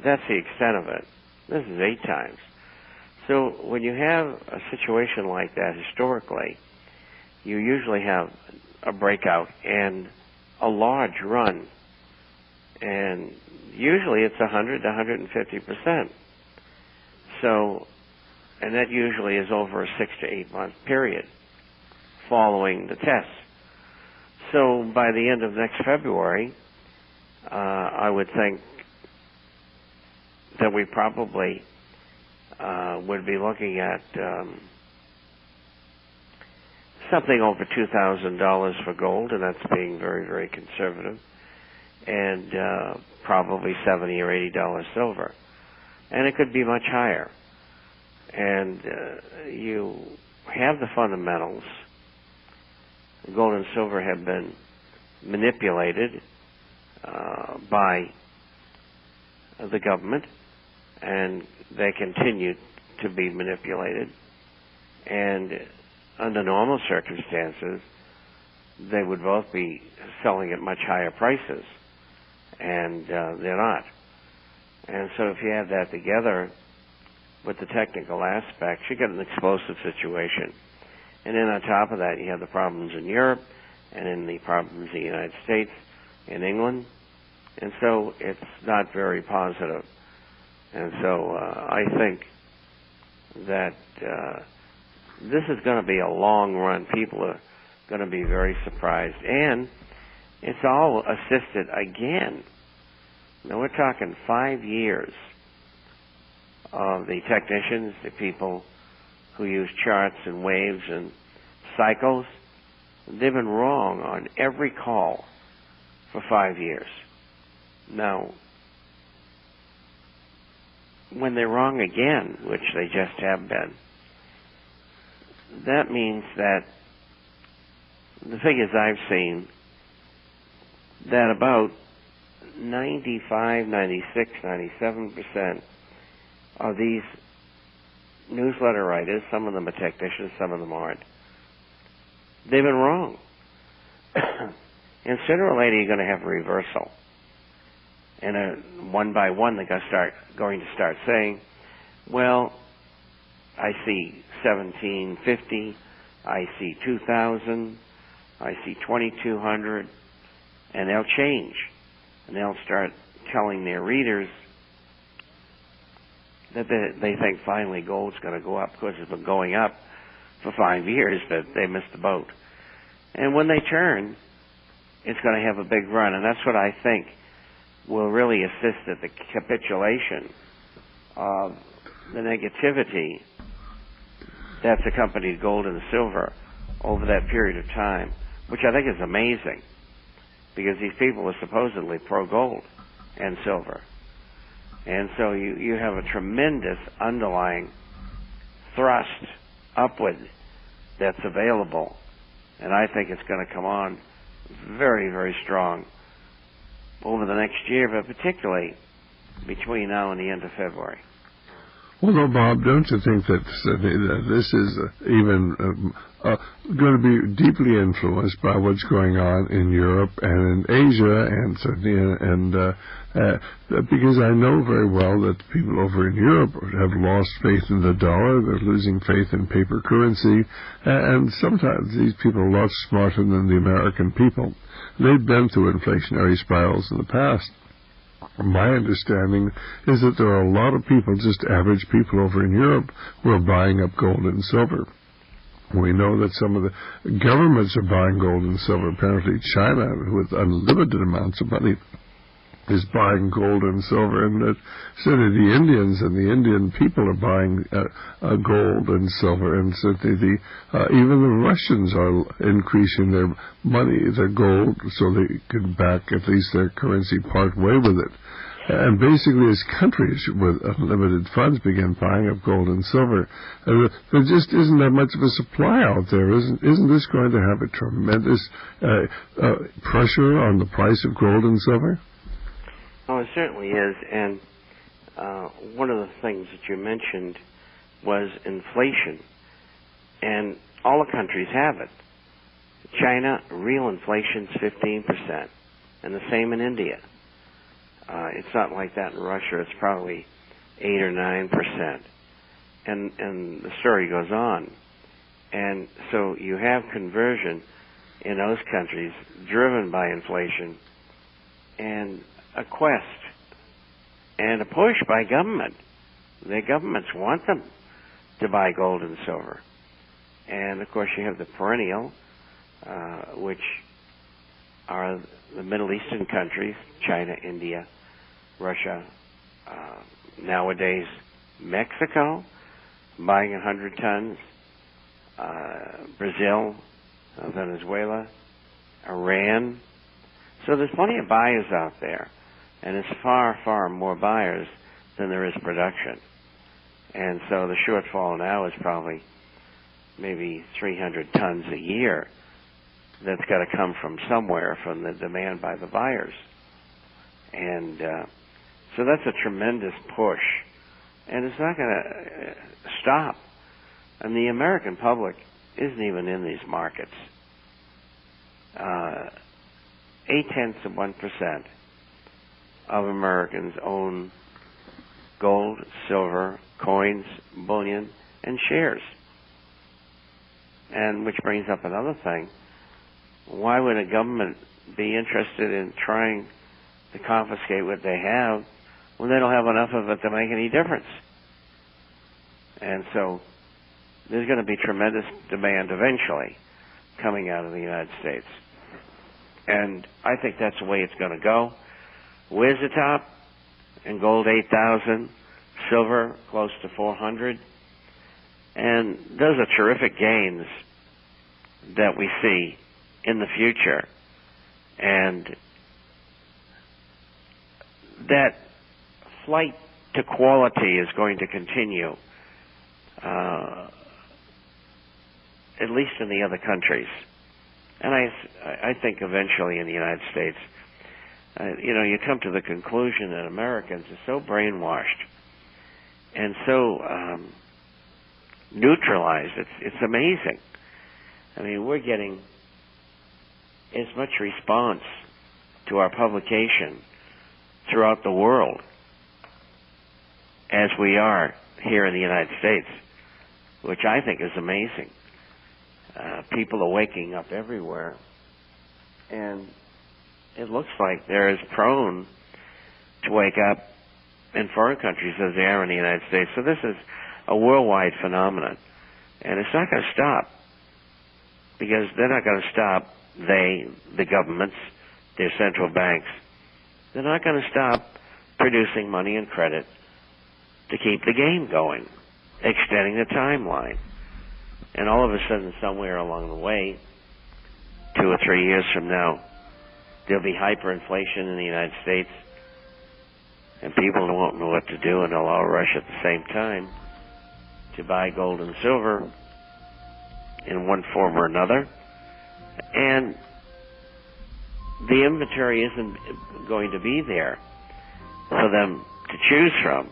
S3: that's the extent of it. This is 8 times. So when you have a situation like that historically, you usually have a breakout and a large run, and usually it's 100 to 150%. So, and that usually is over a 6 to 8 month period following the test. So by the end of next February, I would think that we probably would be looking at something over $2,000 for gold, and that's being very, very conservative, and probably $70 or $80 silver. And it could be much higher. And you have the fundamentals. Gold and silver have been manipulated by the government, and they continue to be manipulated. And under normal circumstances, they would both be selling at much higher prices, and they're not. And so if you add that together with the technical aspects, you get an explosive situation. And then on top of that, you have the problems in Europe, and in the problems in the United States, in England. And so it's not very positive. And so I think that this is going to be a long run. People are going to be very surprised. And it's all assisted again. Now we're talking 5 years of the technicians, the people who use charts and waves and cycles. They've been wrong on every call for 5 years. Now, when they're wrong again, which they just have been, that means that the figures I've seen, that about 95, 96, 97% of these newsletter writers, some of them are technicians, some of them aren't, they've been wrong. And sooner or later you're going to have a reversal. And one by one they're going to start saying, well, I see 1750, I see 2000, I see 2200, and they'll change. And they'll start telling their readers that they think finally gold's going to go up, because it's been going up for 5 years, that they missed the boat. And when they turn, it's going to have a big run. And that's what I think will really assist at the capitulation of the negativity that's accompanied gold and silver over that period of time, which I think is amazing, because these people are supposedly pro-gold and silver. And so you have a tremendous underlying thrust upward that's available, and I think it's going to come on very, very strong over the next year, but particularly between now and the end of February.
S1: Well, no, Bob, don't you think that this is even going to be deeply influenced by what's going on in Europe and in Asia, and certainly, because I know very well that people over in Europe have lost faith in the dollar, they're losing faith in paper currency, and sometimes these people are a lot smarter than the American people. They've been through inflationary spirals in the past. My understanding is that there are a lot of people, just average people over in Europe, who are buying up gold and silver. We know that some of the governments are buying gold and silver. Apparently China, with unlimited amounts of money, is buying gold and silver, and that certainly the Indians and the Indian people are buying gold and silver, and certainly even the Russians are increasing their money, their gold, so they can back at least their currency part way with it. And basically, as countries with unlimited funds begin buying up gold and silver, there just isn't that much of a supply out there. Isn't this going to have a tremendous pressure on the price of gold and silver?
S3: Oh, it certainly is. And one of the things that you mentioned was inflation. And all the countries have it. China, real inflation's 15%, and the same in India. It's not like that in Russia. It's probably 8 or 9%. And the story goes on. And so you have conversion in those countries driven by inflation and a quest and a push by government. Their governments want them to buy gold and silver. And, of course, you have the perennial, which are the Middle Eastern countries, China, India, Russia, nowadays Mexico, buying 100 tons, Brazil, Venezuela, Iran. So there's plenty of buyers out there, and it's far, far more buyers than there is production. And so the shortfall now is probably maybe 300 tons a year that's got to come from somewhere, from the demand by the buyers. And so that's a tremendous push, and it's not going to stop. And the American public isn't even in these markets. 0.8% of Americans own gold, silver, coins, bullion, and shares. And which brings up another thing. Why would a government be interested in trying to confiscate what they have when they don't have enough of it to make any difference? And so there's going to be tremendous demand eventually coming out of the United States. And I think that's the way it's going to go. Where's the top? And gold 8,000, silver close to 400. And those are terrific gains that we see in the future. And that flight to quality is going to continue, at least in the other countries. And I think eventually in the United States, you come to the conclusion that Americans are so brainwashed and so neutralized. It's amazing. I mean, we're getting as much response to our publication throughout the world as we are here in the United States, which I think is amazing. People are waking up everywhere, and it looks like they're as prone to wake up in foreign countries as they are in the United States. So this is a worldwide phenomenon, and it's not going to stop, because they're not going to stop. The governments, their central banks, they're not going to stop producing money and credit to keep the game going, extending the timeline. And all of a sudden, somewhere along the way, 2 or 3 years from now, there'll be hyperinflation in the United States, and people won't know what to do, and they'll all rush at the same time to buy gold and silver in one form or another. And the inventory isn't going to be there for them to choose from.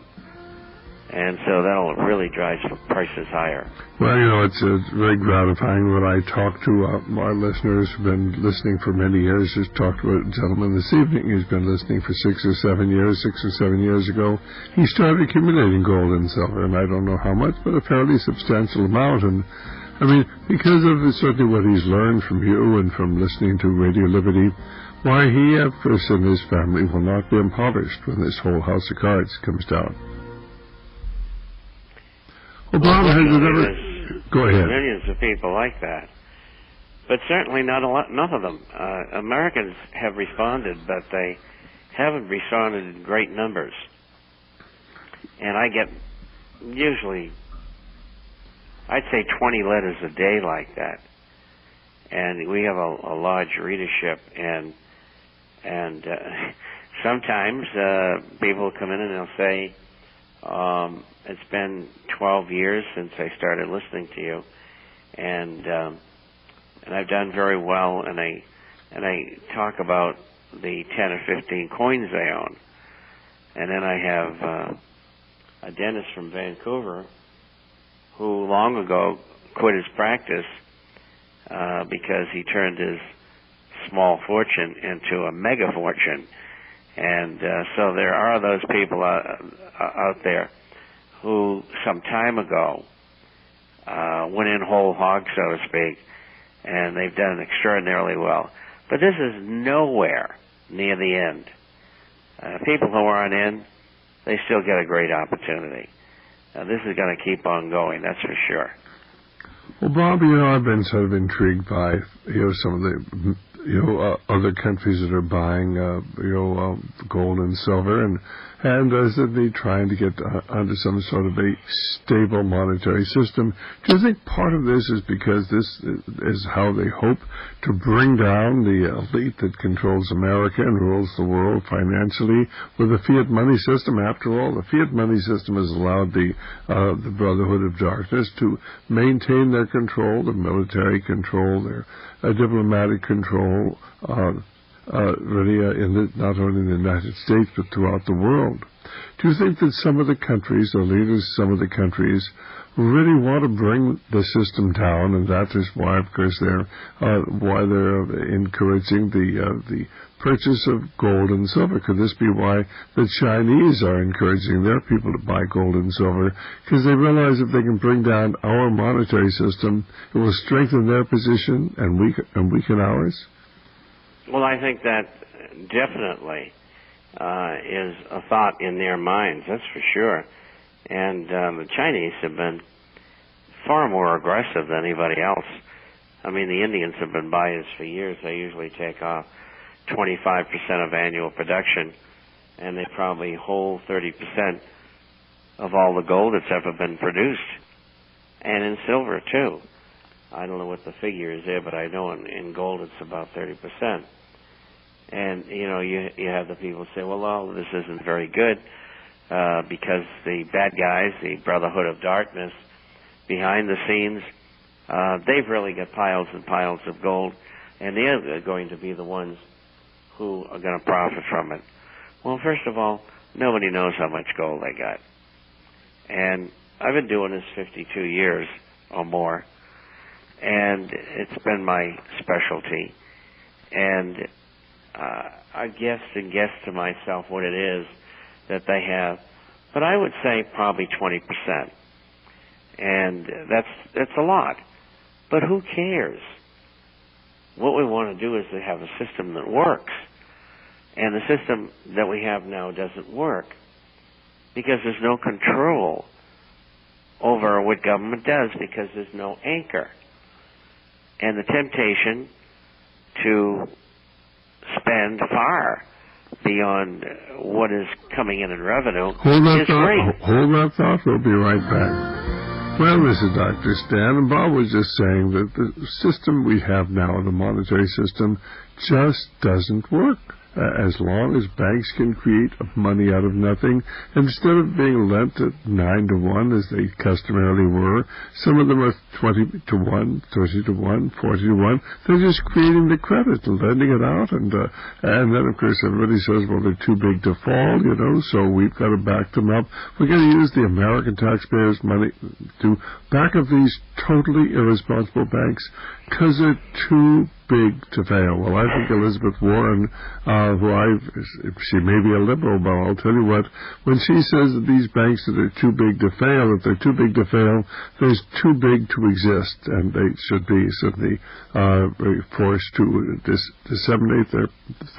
S3: And so that'll really drive prices higher.
S1: Well, it's very gratifying when I talk to our listeners who've been listening for many years. Just talked to a gentleman this evening who's been listening for 6 or 7 years. 6 or 7 years ago, he started accumulating gold and silver, and I don't know how much, but a fairly substantial amount. And I mean, because of certainly what he's learned from you and from listening to Radio Liberty, why he, of course, and his family will not be impoverished when this whole house of cards comes down. Well, Bob, has it ever... Go ahead.
S3: Millions of people like that. But certainly not enough of them. Americans have responded, but they haven't responded in great numbers. And I get usually, I'd say 20 letters a day like that. And we have a large readership, and sometimes people come in and they'll say, it's been 12 years since I started listening to you, and I've done very well, and I talk about the 10 or 15 coins I own. And then I have a dentist from Vancouver who long ago quit his practice because he turned his small fortune into a mega fortune. And so there are those people out there who some time ago went in whole hog, so to speak, and they've done extraordinarily well. But this is nowhere near the end. People who aren't in, they still get a great opportunity. This is going to keep on going, that's for sure.
S1: Well, Bob, I've been sort of intrigued by, some of the, other countries that are buying, gold and silver, and certainly trying to get under some sort of a stable monetary system. Do you think part of this is because this is how they hope to bring down the elite that controls America and rules the world financially with the fiat money system? After all, the fiat money system has allowed the Brotherhood of Darkness to maintain their control, their military control, their diplomatic control, really not only in the United States but throughout the world. Do you think that some of the countries, the leaders of some of the countries, really want to bring the system down, and that is why, of course, they're encouraging the purchase of gold and silver? Could this be why the Chinese are encouraging their people to buy gold and silver? Because they realize if they can bring down our monetary system, it will strengthen their position and weaken ours?
S3: Well, I think that definitely is a thought in their minds, that's for sure. And the Chinese have been far more aggressive than anybody else. I mean, the Indians have been buyers for years. They usually take off 25% of annual production, and they probably hold 30% of all the gold that's ever been produced, and in silver, too. I don't know what the figure is there, but I know in gold it's about 30%. And, you have the people say, well, this isn't very good because the bad guys, the Brotherhood of Darkness, behind the scenes, they've really got piles and piles of gold, and they're going to be the ones who are going to profit from it. Well, first of all, nobody knows how much gold they got. And I've been doing this 52 years or more, and it's been my specialty. And I guessed to myself what it is that they have, but I would say probably 20%. And that's a lot. But who cares? What we want to do is to have a system that works. And the system that we have now doesn't work because there's no control over what government does, because there's no anchor. And the temptation to spend far beyond what is coming in revenue is great.
S1: Hold that thought. We'll be right back. Well, this is Dr. Stan, and Bob was just saying that the system we have now, the monetary system, just doesn't work. As long as banks can create money out of nothing, instead of being lent at 9 to 1 as they customarily were, some of them are 20 to 1, 30 to 1, 40 to 1. They're just creating the credit, lending it out, and then of course everybody says, well, they're too big to fall, so we've got to back them up. We're going to use the American taxpayers' money to back up these totally irresponsible banks because they're too big to fail. Well, I think Elizabeth Warren, she may be a liberal, but I'll tell you what, when she says that these banks that are too big to fail, if they're too big to fail, they're too big to exist, and they should be certainly forced to disseminate their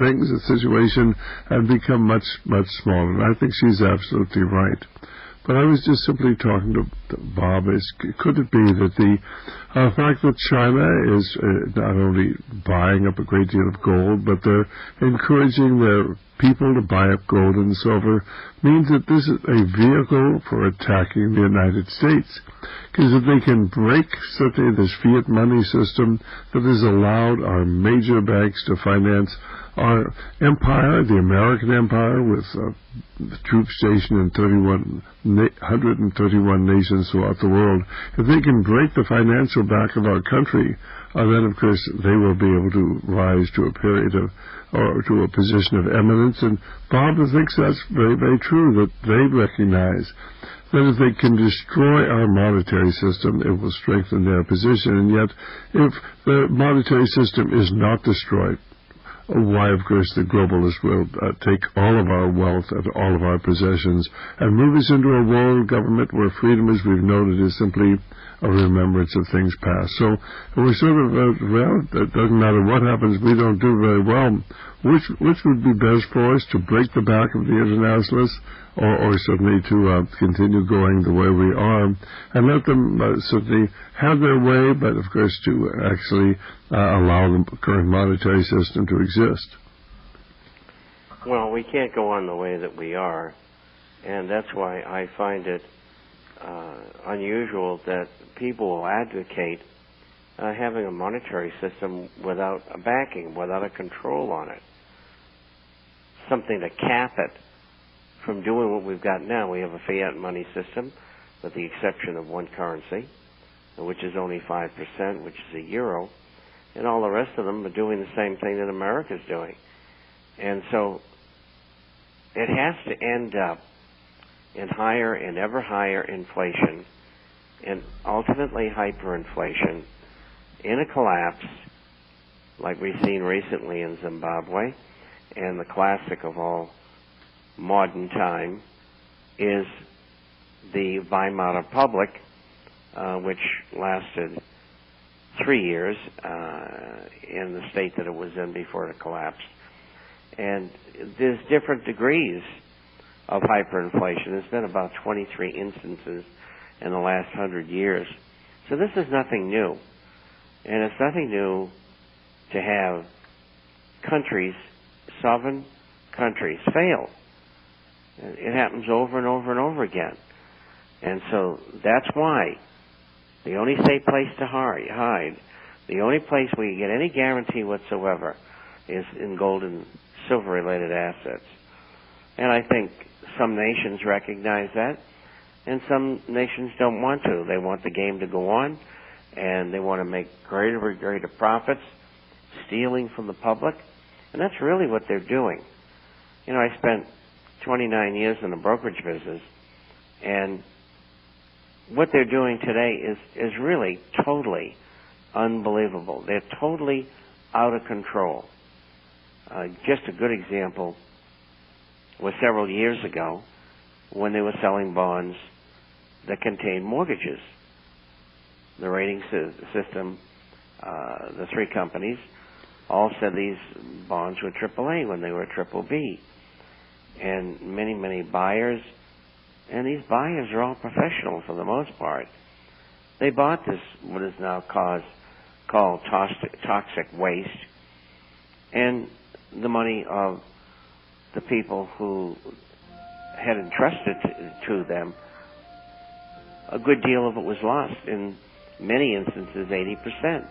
S1: things, the situation, and become much, much smaller. And I think she's absolutely right. But I was just simply talking to Bob. Could it be that the The fact that China is not only buying up a great deal of gold, but they're encouraging their people to buy up gold and silver means that this is a vehicle for attacking the United States. Because if they can break certainly this fiat money system that has allowed our major banks to finance our empire, the American empire, with the troops stationed in 131 nations throughout the world, if they can break the financial back of our country, then of course they will be able to rise to a period of, or to a position of eminence. And Bob thinks that's very, very true, that they recognize that if they can destroy our monetary system, it will strengthen their position. And yet, if the monetary system is not destroyed, why, of course, the globalists will take all of our wealth and all of our possessions and move us into a world government where freedom, as we've noted, is simply a remembrance of things past. So we're sort of, well, it doesn't matter what happens, we don't do very well. Which would be best for us, to break the back of the internationalists, or certainly to continue going the way we are, and let them certainly have their way, but of course to actually allow the current monetary system to exist?
S3: Well, we can't go on the way that we are, and that's why I find it unusual that people will advocate having a monetary system without a backing, without a control on it, something to cap it from doing what we've got now. We have a fiat money system, with the exception of one currency, which is only 5%, which is a euro, and all the rest of them are doing the same thing that America's doing. And so it has to end up in higher and ever higher inflation, and ultimately hyperinflation, in a collapse like we've seen recently in Zimbabwe. And the classic of all modern time is the Weimar Republic, which lasted 3 years in the state that it was in before it collapsed. And there's different degrees of hyperinflation. There's been about 23 instances in the last 100 years. So this is nothing new. And it's nothing new to have countries, sovereign countries, fail. It happens over and over and over again. And so that's why the only safe place to hide, the only place where you get any guarantee whatsoever, is in gold and silver-related assets. And I think some nations recognize that, and some nations don't want to. They want the game to go on, and they want to make greater and greater profits, stealing from the public. And that's really what they're doing. You know, I spent 29 years in the brokerage business, and what they're doing today is really totally unbelievable. They're totally out of control. Just a good example was several years ago when they were selling bonds that contained mortgages. The rating system, the three companies, all said these bonds were AAA when they were triple B. And many, many buyers, and these buyers are all professional for the most part. They bought this, what is now called toxic waste, and the money of the people who had entrusted to them, a good deal of it was lost, in many instances 80%.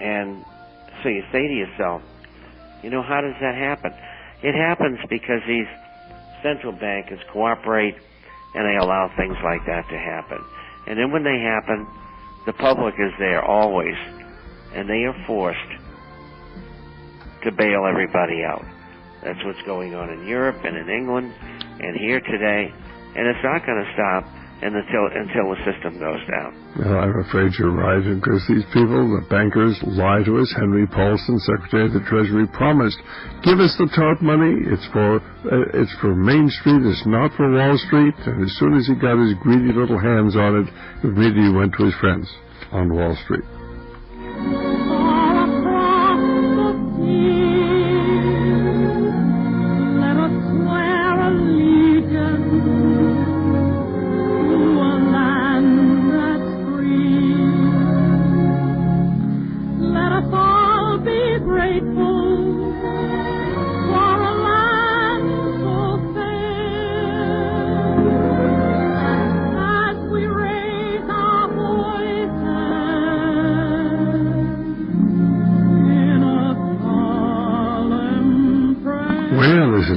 S3: And so you say to yourself, you know, how does that happen? It happens because these central bankers cooperate and they allow things like that to happen. And then when they happen, the public is there always, and they are forced to bail everybody out. That's what's going on in Europe and in England and here today, and it's not going to stop until the system goes down.
S1: Well, I'm afraid you're right, because these people, the bankers, lie to us. Henry Paulson, Secretary of the Treasury, promised, give us the TARP money. It's for Main Street. It's not for Wall Street. And as soon as he got his greedy little hands on it, immediately went to his friends on Wall Street.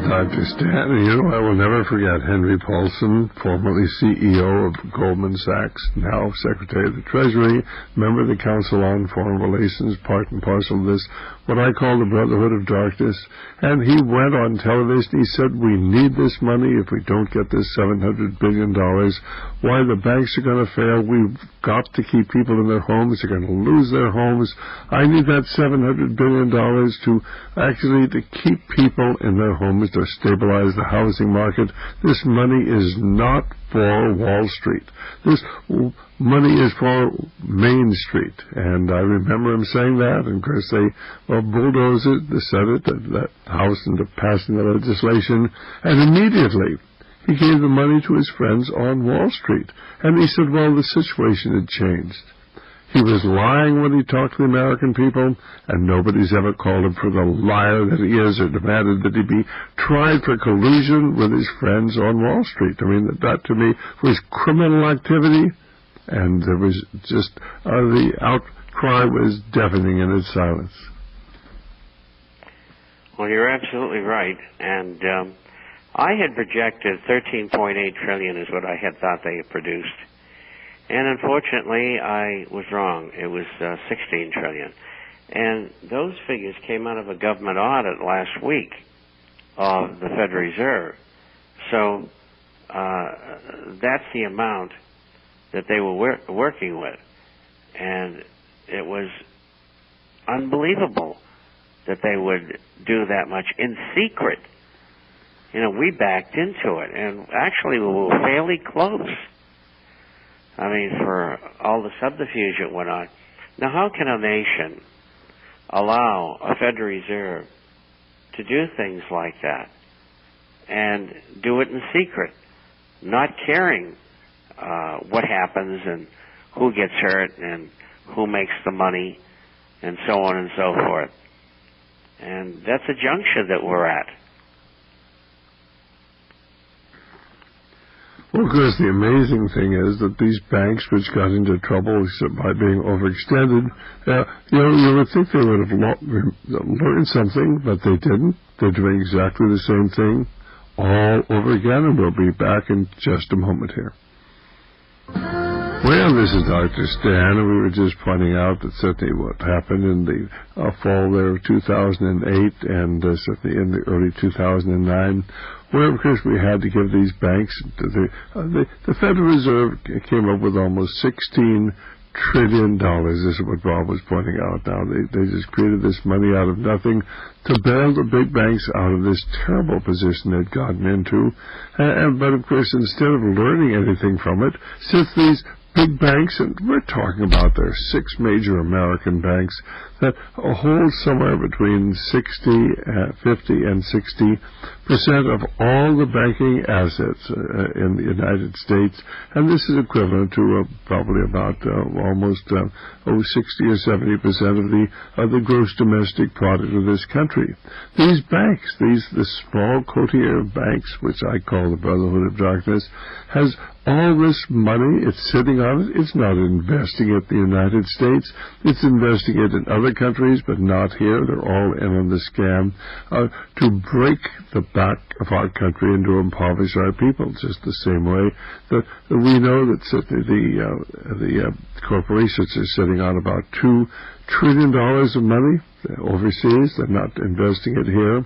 S1: Dr. Stan. And I will never forget Henry Paulson, formerly CEO of Goldman Sachs, now Secretary of the Treasury, member of the Council on Foreign Relations, part and parcel of this, what I call the Brotherhood of Darkness. And he went on television, he said, we need this money if we don't get this $700 billion. Why the banks are going to fail? We've got to keep people in their homes. They're going to lose their homes. I need that $700 billion to actually to keep people in their homes, to stabilize the housing market. This money is not for Wall Street. This money is for Main Street. And I remember him saying that. And of course they bulldozed it, the Senate, the House, into passing the legislation. And immediately he gave the money to his friends on Wall Street. And he said, well, the situation had changed. He was lying when he talked to the American people, and nobody's ever called him for the liar that he is or demanded that he be tried for collusion with his friends on Wall Street. I mean, that to me was criminal activity, and there was just the outcry was deafening in its silence.
S3: Well, you're absolutely right, and I had projected 13.8 trillion is what I had thought they had produced. And unfortunately, I was wrong. It was 16 trillion. And those figures came out of a government audit last week of the Federal Reserve. So that's the amount that they were working with. And it was unbelievable that they would do that much in secret. We backed into it. And actually, we were fairly close. I mean, for all the subterfuge that went on. Now, how can a nation allow a Federal Reserve to do things like that and do it in secret, not caring what happens and who gets hurt and who makes the money and so on and so forth? And that's a juncture that we're at.
S1: Well, of course, the amazing thing is that these banks, which got into trouble by being overextended, you would think they would have learned something, but they didn't. They're doing exactly the same thing all over again, and we'll be back in just a moment here. Well, this is Dr. Stan, and we were just pointing out that certainly what happened in the fall there of 2008 and certainly in the early 2009, where, of course, we had to give these banks, the Federal Reserve came up with almost $16 trillion. This is what Bob was pointing out now. They just created this money out of nothing to bail the big banks out of this terrible position they'd gotten into. But, of course, instead of learning anything from it, since these big banks, and we're talking about there are 6 major American banks that hold somewhere between 50 and 60% of all the banking assets in the United States, and this is equivalent to probably about almost 60 or 70% of the gross domestic product of this country. These banks, the small coterie of banks, which I call the Brotherhood of Darkness, has all this money. It's sitting on it. It's not investing it in the United States. It's investing it in other countries, but not here. They're all in on the scam to break the back of our country and to impoverish our people, just the same way that we know that the corporations are sitting on about $2 trillion of money overseas. They're not investing it here.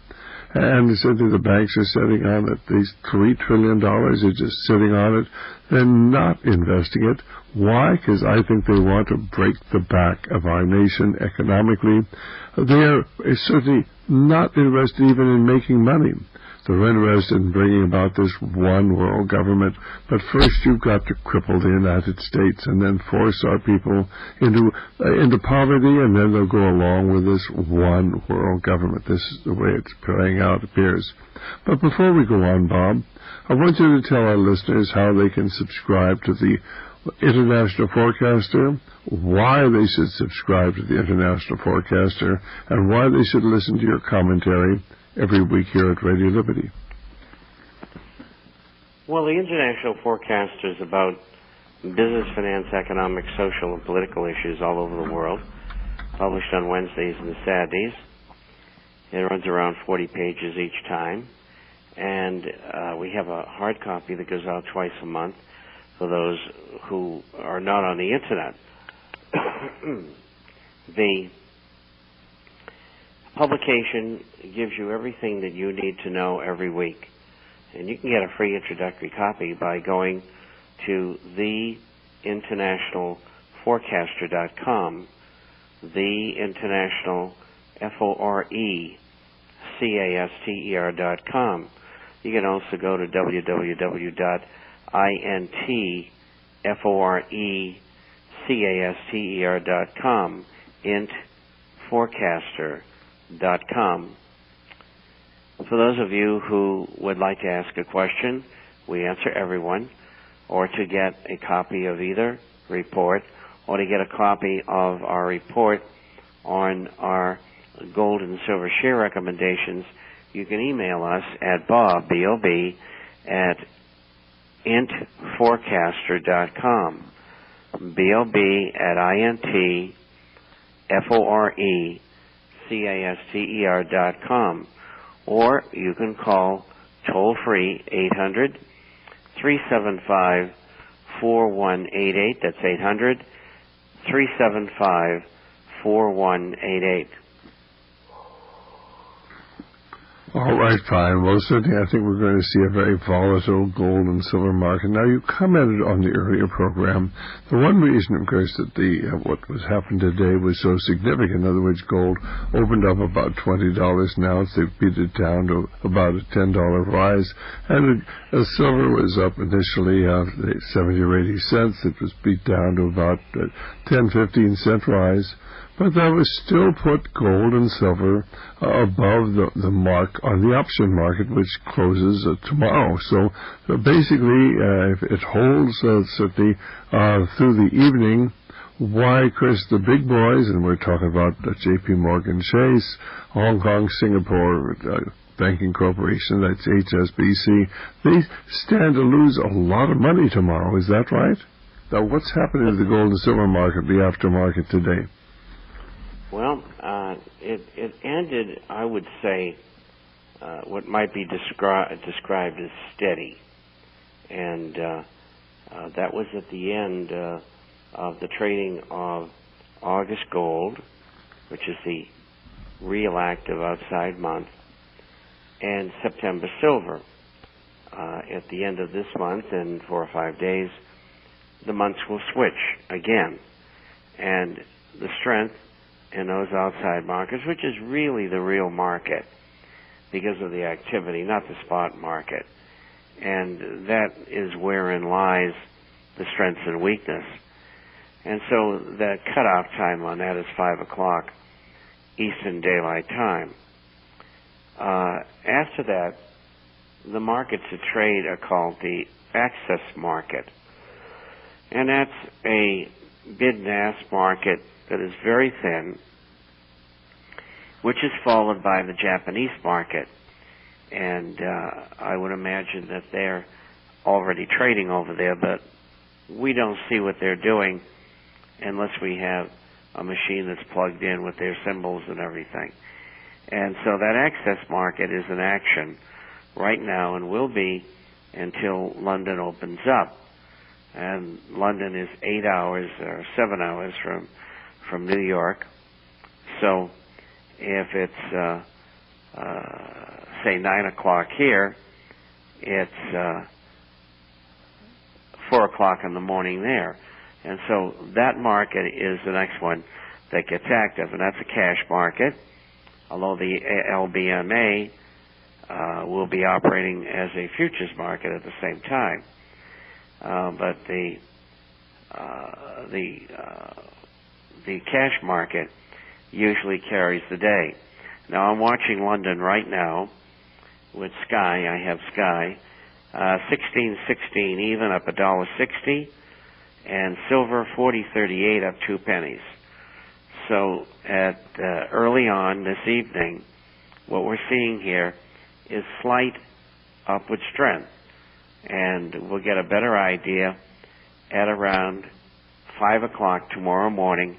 S1: And certainly the banks are sitting on it. These $3 trillion are just sitting on it. They're not investing it. Why? Because I think they want to break the back of our nation economically. They are certainly not interested even in making money. They're interested in bringing about this one world government. But first you've got to cripple the United States and then force our people into poverty, and then they'll go along with this one world government. This is the way it's playing out, it appears. But before we go on, Bob, I want you to tell our listeners how they can subscribe to the International Forecaster, why they should subscribe to the International Forecaster, and why they should listen to your commentary every week here at Radio Liberty.
S3: Well, the International Forecaster is about business, finance, economic, social, and political issues all over the world, published on Wednesdays and Saturdays. It runs around 40 pages each time. And we have a hard copy that goes out twice a month for those who are not on the Internet. The publication gives you everything that you need to know every week. And you can get a free introductory copy by going to theinternationalforecaster.com, theinternationalforecaster.com. You can also go to www.intforecaster.com, intforecaster.com. For those of you who would like to ask a question, we answer everyone, or to get a copy of either report, or to get a copy of our report on our gold and silver share recommendations, you can email us at Bob, B-O-B, at intforecaster.com, B-O-B at intforecaster.com. Or you can call toll-free 800-375-4188. That's 800-375-4188.
S1: All right, fine. Well, certainly I think we're going to see a very volatile gold and silver market. Now, you commented on the earlier program. The one reason, of course, that what was happened today was so significant. In other words, gold opened up about $20 an ounce. They beat it down to about a $10 rise. And silver was up initially 70 or 80 cents. It was beat down to about 10, 15 cent rise. But that was still put gold and silver above the mark on the option market, which closes tomorrow. So basically, if it holds certainly through the evening, why, Chris, the big boys, and we're talking about J.P. Morgan Chase, Hong Kong, Singapore Banking Corporation, that's HSBC, they stand to lose a lot of money tomorrow. Is that right? Now, what's happening to the gold and silver market, the aftermarket today?
S3: Well, it ended, I would say, what might be described as steady. And that was at the end of the trading of August gold, which is the real active outside month, and September silver. At the end of this month, in 4 or 5 days, the months will switch again. And the strength in those outside markets, which is really the real market because of the activity, not the spot market. And that is wherein lies the strengths and weakness. And so the cutoff time on that is 5 o'clock Eastern Daylight Time. After that, the markets to trade are called the access market. And that's a bid and ask market that is very thin, which is followed by the Japanese market. And I would imagine that they're already trading over there, but we don't see what they're doing unless we have a machine that's plugged in with their symbols and everything. And so that access market is in action right now and will be until London opens up. And London is 8 hours or 7 hours from New York. So if it's, say, 9 o'clock here, it's 4 o'clock in the morning there. And so that market is the next one that gets active, and that's a cash market, although the LBMA will be operating as a futures market at the same time. But the cash market usually carries the day. Now, I'm watching London right now with Sky. I have Sky. 16.16 even, up $1.60, and silver 40.38, up 2 pennies. So at early on this evening, what we're seeing here is slight upward strength, and we'll get a better idea at around 5 o'clock tomorrow morning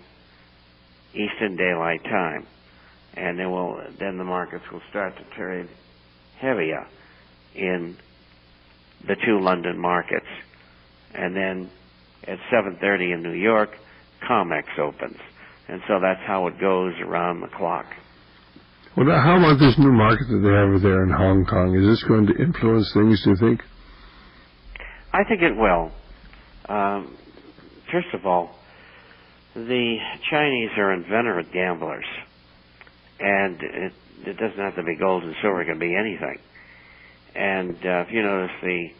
S3: Eastern Daylight Time, and then the markets will start to trade heavier in the two London markets. And then at 7:30 in New York, COMEX opens. And so that's how it goes around the clock.
S1: Well, now, how about this new market that they have there in Hong Kong? Is this going to influence things, do you think?
S3: I think it will. First of all, the Chinese are inveterate gamblers. And it doesn't have to be gold and silver, it can be anything. And if you notice, the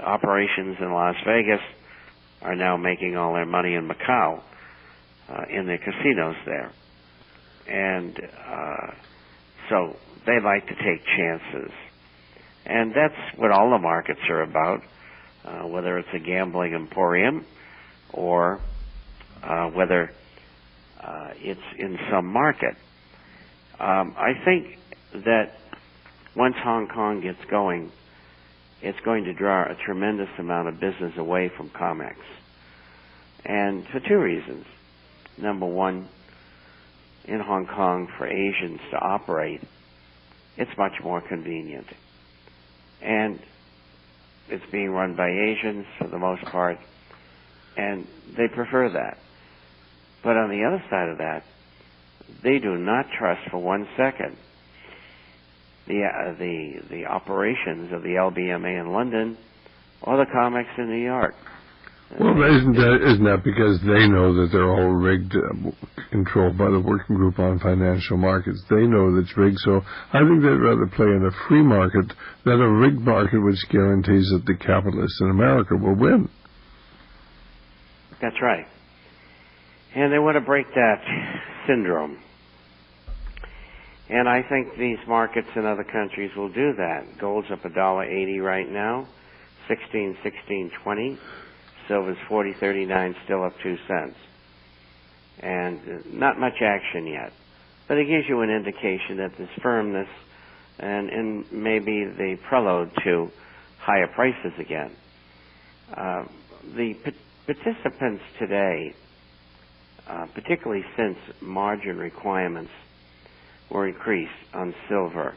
S3: operations in Las Vegas are now making all their money in Macau, in the casinos there. And so they like to take chances. And that's what all the markets are about, whether it's a gambling emporium or whether it's in some market. I think that once Hong Kong gets going, it's going to draw a tremendous amount of business away from COMEX. And for two reasons. Number one, in Hong Kong, for Asians to operate, it's much more convenient. And it's being run by Asians for the most part, and they prefer that. But on the other side of that, they do not trust for 1 second the operations of the LBMA in London or the COMEX in New York.
S1: Well, isn't that because they know that they're all rigged, controlled by the Working Group on Financial Markets? They know that it's rigged, so I think they'd rather play in a free market than a rigged market which guarantees that the capitalists in America will win.
S3: That's right. And they want to break that syndrome. And I think these markets in other countries will do that. Gold's up $1.80 right now, 16.20. Silver's 40.39, still up 2 cents. And not much action yet. But it gives you an indication that there's firmness and maybe the prelude to higher prices again. The participants today, particularly since margin requirements were increased on silver,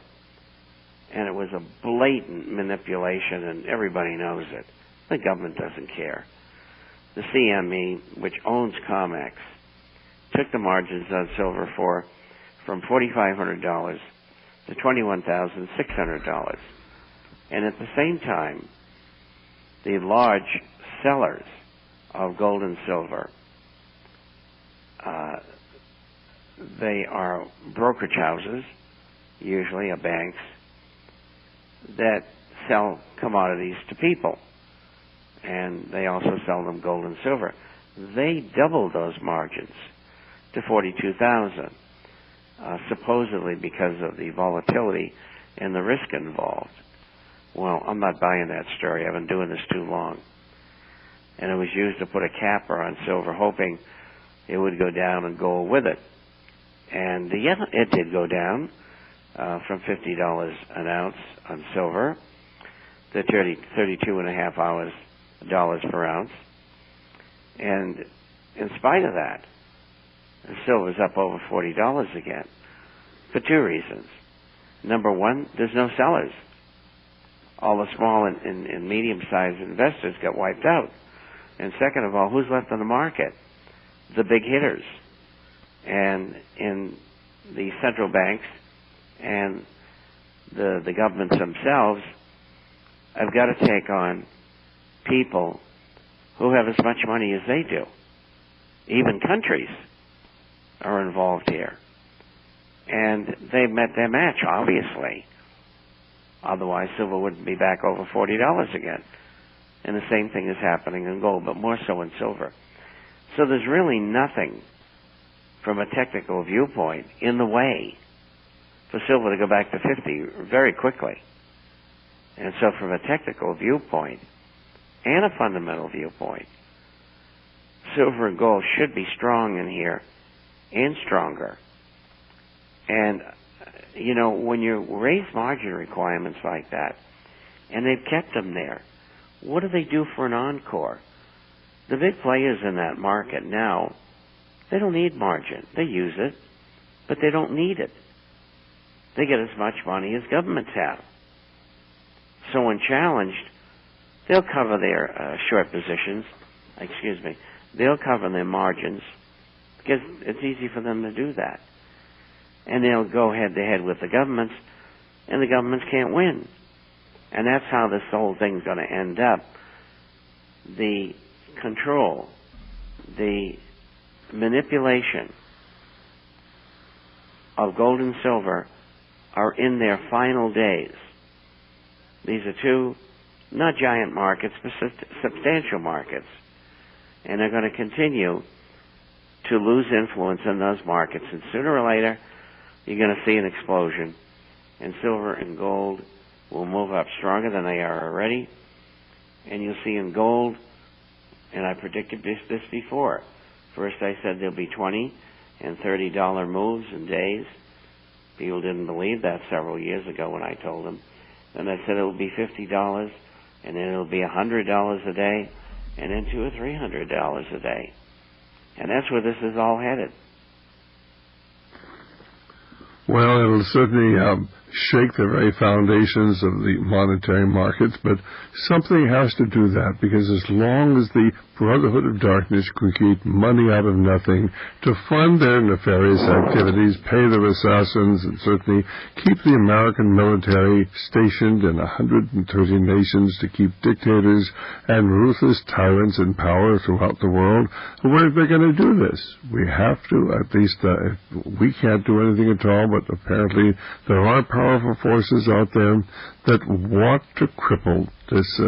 S3: and it was a blatant manipulation, and everybody knows it. The government doesn't care. The CME, which owns COMEX, took the margins on silver from $4,500 to $21,600. And at the same time, the large sellers of gold and silver, they are brokerage houses, usually banks, that sell commodities to people. And they also sell them gold and silver. They doubled those margins to $42,000, supposedly because of the volatility and the risk involved. Well, I'm not buying that story. I've been doing this too long. And it was used to put a capper on silver, hoping it would go down and go with it. And it did go down from $50 an ounce on silver to $32.50 per ounce. And in spite of that, the silver's up over $40 again for two reasons. Number one, there's no sellers. All the small and medium-sized investors got wiped out. And second of all, who's left in the market? The big hitters. And in the central banks and the governments themselves have got to take on people who have as much money as they do. Even countries are involved here. And they've met their match, obviously. Otherwise, silver wouldn't be back over $40 again. And the same thing is happening in gold, but more so in silver. So there's really nothing from a technical viewpoint in the way for silver to go back to 50 very quickly. And so from a technical viewpoint and a fundamental viewpoint, silver and gold should be strong in here and stronger. And, you know, when you raise margin requirements like that, and they've kept them there, what do they do for an encore? The big players in that market now, they don't need margin. They use it, but they don't need it. They get as much money as governments have. So when challenged, they'll cover their short positions. They'll cover their margins because it's easy for them to do that. And they'll go head-to-head with the governments, and the governments can't win. And that's how this whole thing's going to end up. The control, the manipulation of gold and silver are in their final days. These are two, not giant markets, but substantial markets. And they're going to continue to lose influence in those markets. And sooner or later, you're going to see an explosion. And silver and gold will move up stronger than they are already. And you'll see in gold, and I predicted this before. First I said there'll be $20 and $30 moves in days. People didn't believe that several years ago when I told them. Then I said it will be $50, and then it'll be $100 a day, and then $200 or $300 a day. And that's where this is all headed.
S1: Well, it'll certainly shake the very foundations of the monetary markets, but something has to do that, because as long as the Brotherhood of Darkness can create money out of nothing to fund their nefarious activities, pay their assassins, and certainly keep the American military stationed in 130 nations to keep dictators and ruthless tyrants in power throughout the world, where are they going to do this? We have to, at least, we can't do anything at all, but apparently there are powerful forces out there that want to cripple this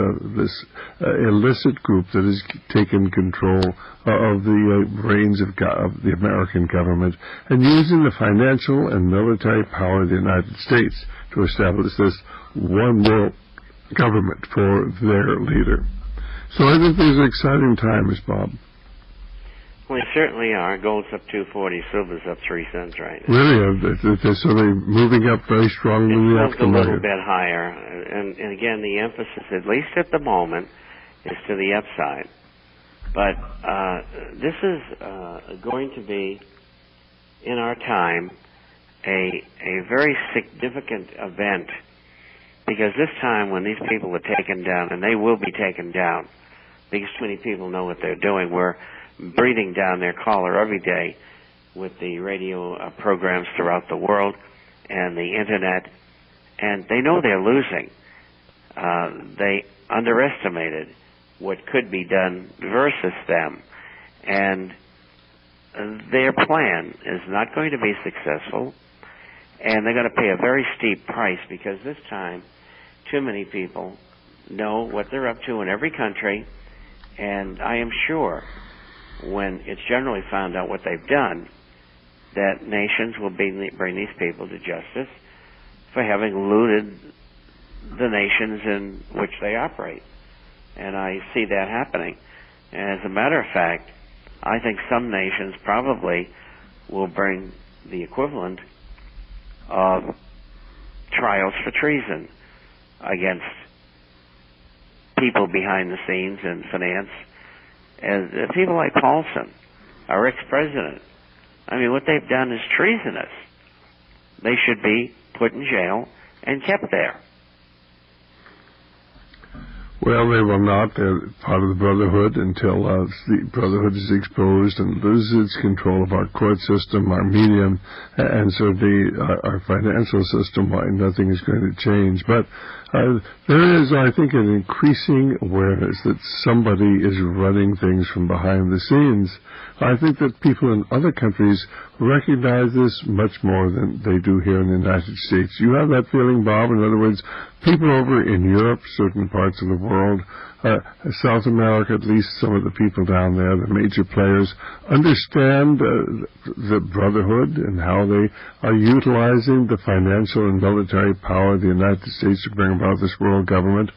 S1: illicit group that has taken control of the reins of the American government, and using the financial and military power of the United States to establish this one world government for their leader. So I think these are exciting times, Bob.
S3: Well, they certainly are. Gold's up $2.40, silver's up 3 cents right now.
S1: Really, they're certainly moving up very strongly in the aftermarket.
S3: A little bit higher, and again, the emphasis, at least at the moment, is to the upside. But this is going to be, in our time, a very significant event, because this time when these people are taken down, and they will be taken down, because too many people know what they're doing, we're breathing down their collar every day with the radio programs throughout the world and the internet, and they know they're losing. They underestimated what could be done versus them, and their plan is not going to be successful, and they're going to pay a very steep price, because this time too many people know what they're up to in every country, and I am sure when it's generally found out what they've done, that nations will bring these people to justice for having looted the nations in which they operate. And I see that happening. And as a matter of fact, I think some nations probably will bring the equivalent of trials for treason against people behind the scenes in finance. And people like Paulson, our ex-president, I mean, what they've done is treasonous. They should be put in jail and kept there.
S1: Well, they will not. They're part of the Brotherhood until the Brotherhood is exposed and loses its control of our court system, our media, and certainly our financial system. Why nothing is going to change. But there is, I think, an increasing awareness that somebody is running things from behind the scenes. I think that people in other countries recognize this much more than they do here in the United States. You have that feeling, Bob? In other words, people over in Europe, certain parts of the world, South America, at least some of the people down there, the major players, understand the Brotherhood and how they are utilizing the financial and military power of the United States to bring about this world government.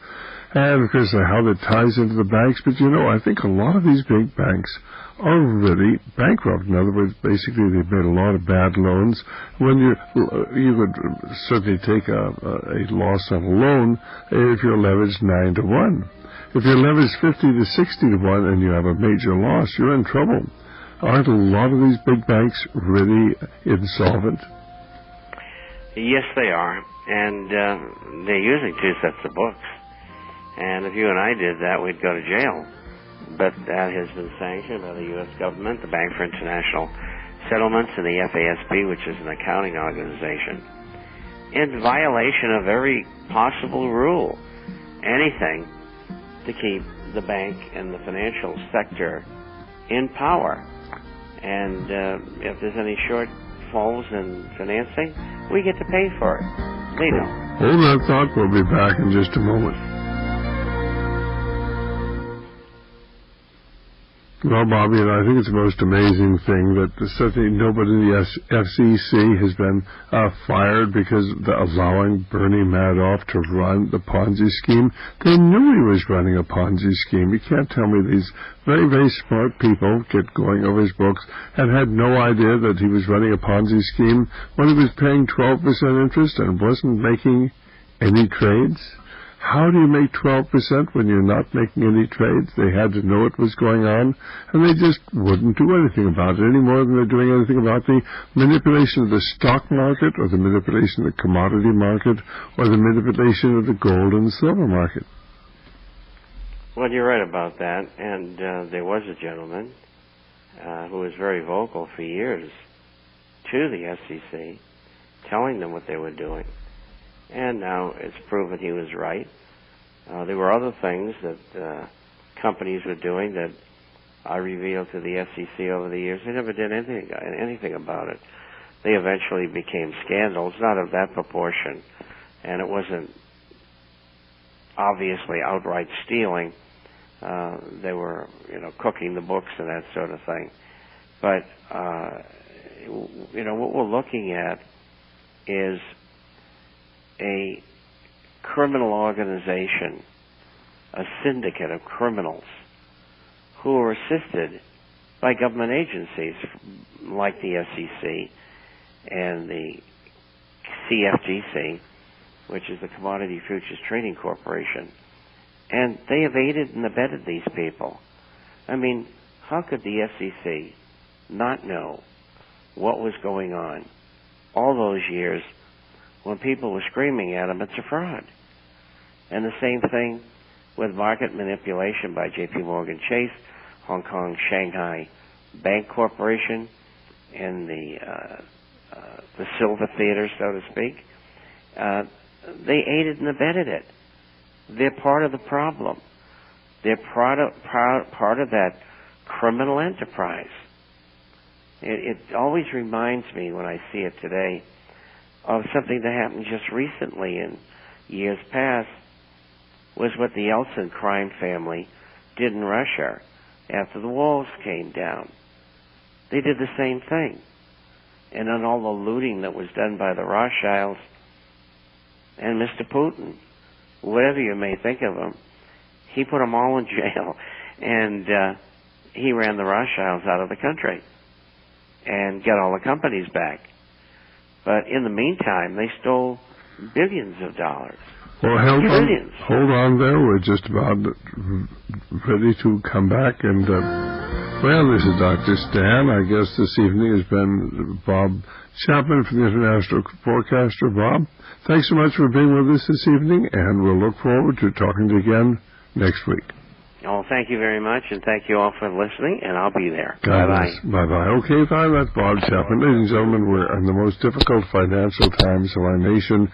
S1: And, of course, how that ties into the banks. But, you know, I think a lot of these big banks are really bankrupt. In other words, basically they've made a lot of bad loans. When you would certainly take a loss on a loan if you're leveraged 9-to-1. If you're leveraged 50 to 60 to 1 and you have a major loss, you're in trouble. Aren't a lot of these big banks really insolvent?
S3: Yes, they are. And they're using two sets of books. And if you and I did that, we'd go to jail. But that has been sanctioned by the U.S. government, the Bank for International Settlements, and the FASB, which is an accounting organization, in violation of every possible rule. Anything to keep the bank and the financial sector in power. And if there's any shortfalls in financing, we get to pay for it. They don't.
S1: Hold that thought. We'll be back in just a moment. Well, Bobby, and I think it's the most amazing thing that certainly nobody in the FCC has been fired because they're allowing Bernie Madoff to run the Ponzi scheme. They knew he was running a Ponzi scheme. You can't tell me these very, very smart people get going over his books and had no idea that he was running a Ponzi scheme when he was paying 12% interest and wasn't making any trades. How do you make 12% when you're not making any trades? They had to know what was going on, and they just wouldn't do anything about it any more than they're doing anything about the manipulation of the stock market or the manipulation of the commodity market or the manipulation of the gold and silver market.
S3: Well, you're right about that, and there was a gentleman who was very vocal for years to the SEC, telling them what they were doing. And now it's proven he was right. There were other things that companies were doing that I revealed to the SEC over the years. They never did anything about it. They eventually became scandals, not of that proportion, and it wasn't obviously outright stealing. They were, cooking the books and that sort of thing. But, what we're looking at is a criminal organization, a syndicate of criminals who are assisted by government agencies like the SEC and the CFTC, which is the Commodity Futures Trading Corporation. And they have aided and abetted these people. I mean, how could the SEC not know what was going on all those years when people were screaming at them, it's a fraud? And the same thing with market manipulation by J.P. Morgan Chase, Hong Kong Shanghai Bank Corporation, and the Silver Theater, so to speak. They aided and abetted it. They're part of the problem. They're part of that criminal enterprise. It always reminds me when I see it today of something that happened just recently in years past, was what the Yeltsin crime family did in Russia after the walls came down. They did the same thing. And on all the looting that was done by the Rothschilds and Mr. Putin, whatever you may think of him, he put them all in jail, and he ran the Rothschilds out of the country and got all the companies back. But in the meantime, they stole billions of dollars.
S1: Well, hold on there. We're just about ready to come back. And, this is Dr. Stan. I guess this evening has been Bob Chapman from the International Forecaster. Bob, thanks so much for being with us this evening, and we'll look forward to talking to you again next week.
S3: Oh, thank you very much, and thank you all for listening, and I'll be there.
S1: Bye-bye. Bye-bye. Okay, fine. That's Bob Chapman. Ladies and gentlemen, we're in the most difficult financial times of our nation.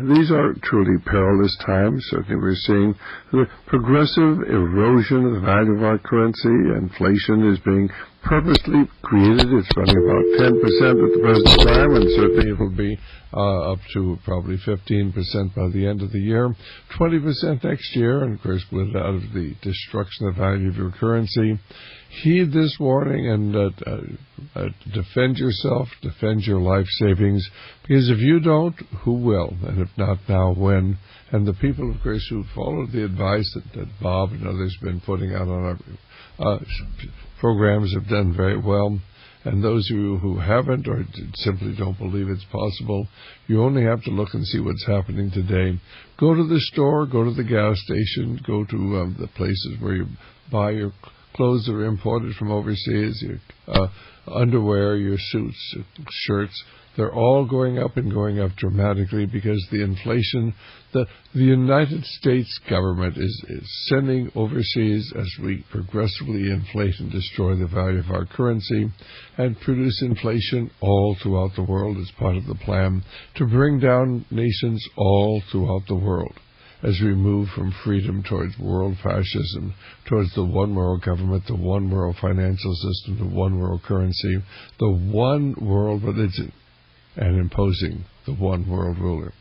S1: These are truly perilous times. Certainly we're seeing the progressive erosion of the value of our currency. Inflation is being purposely created. It's running about 10% at the present time, and certainly it will be up to probably 15% by the end of the year, 20% next year, and of course, out of the destruction of the value of your currency. Heed this warning and defend yourself, defend your life savings, because if you don't, who will? And if not now, when? And the people, of course, who followed the advice that Bob and others have been putting out on our programs have done very well. And those of you who haven't or simply don't believe it's possible, you only have to look and see what's happening today. Go to the store, go to the gas station, go to the places where you buy your clothes that are imported from overseas, your underwear, your suits, shirts. They're all going up and going up dramatically because the inflation, the United States government is sending overseas as we progressively inflate and destroy the value of our currency and produce inflation all throughout the world as part of the plan to bring down nations all throughout the world. As we move from freedom towards world fascism, towards the one world government, the one world financial system, the one world currency, the one world religion, and imposing the one world ruler.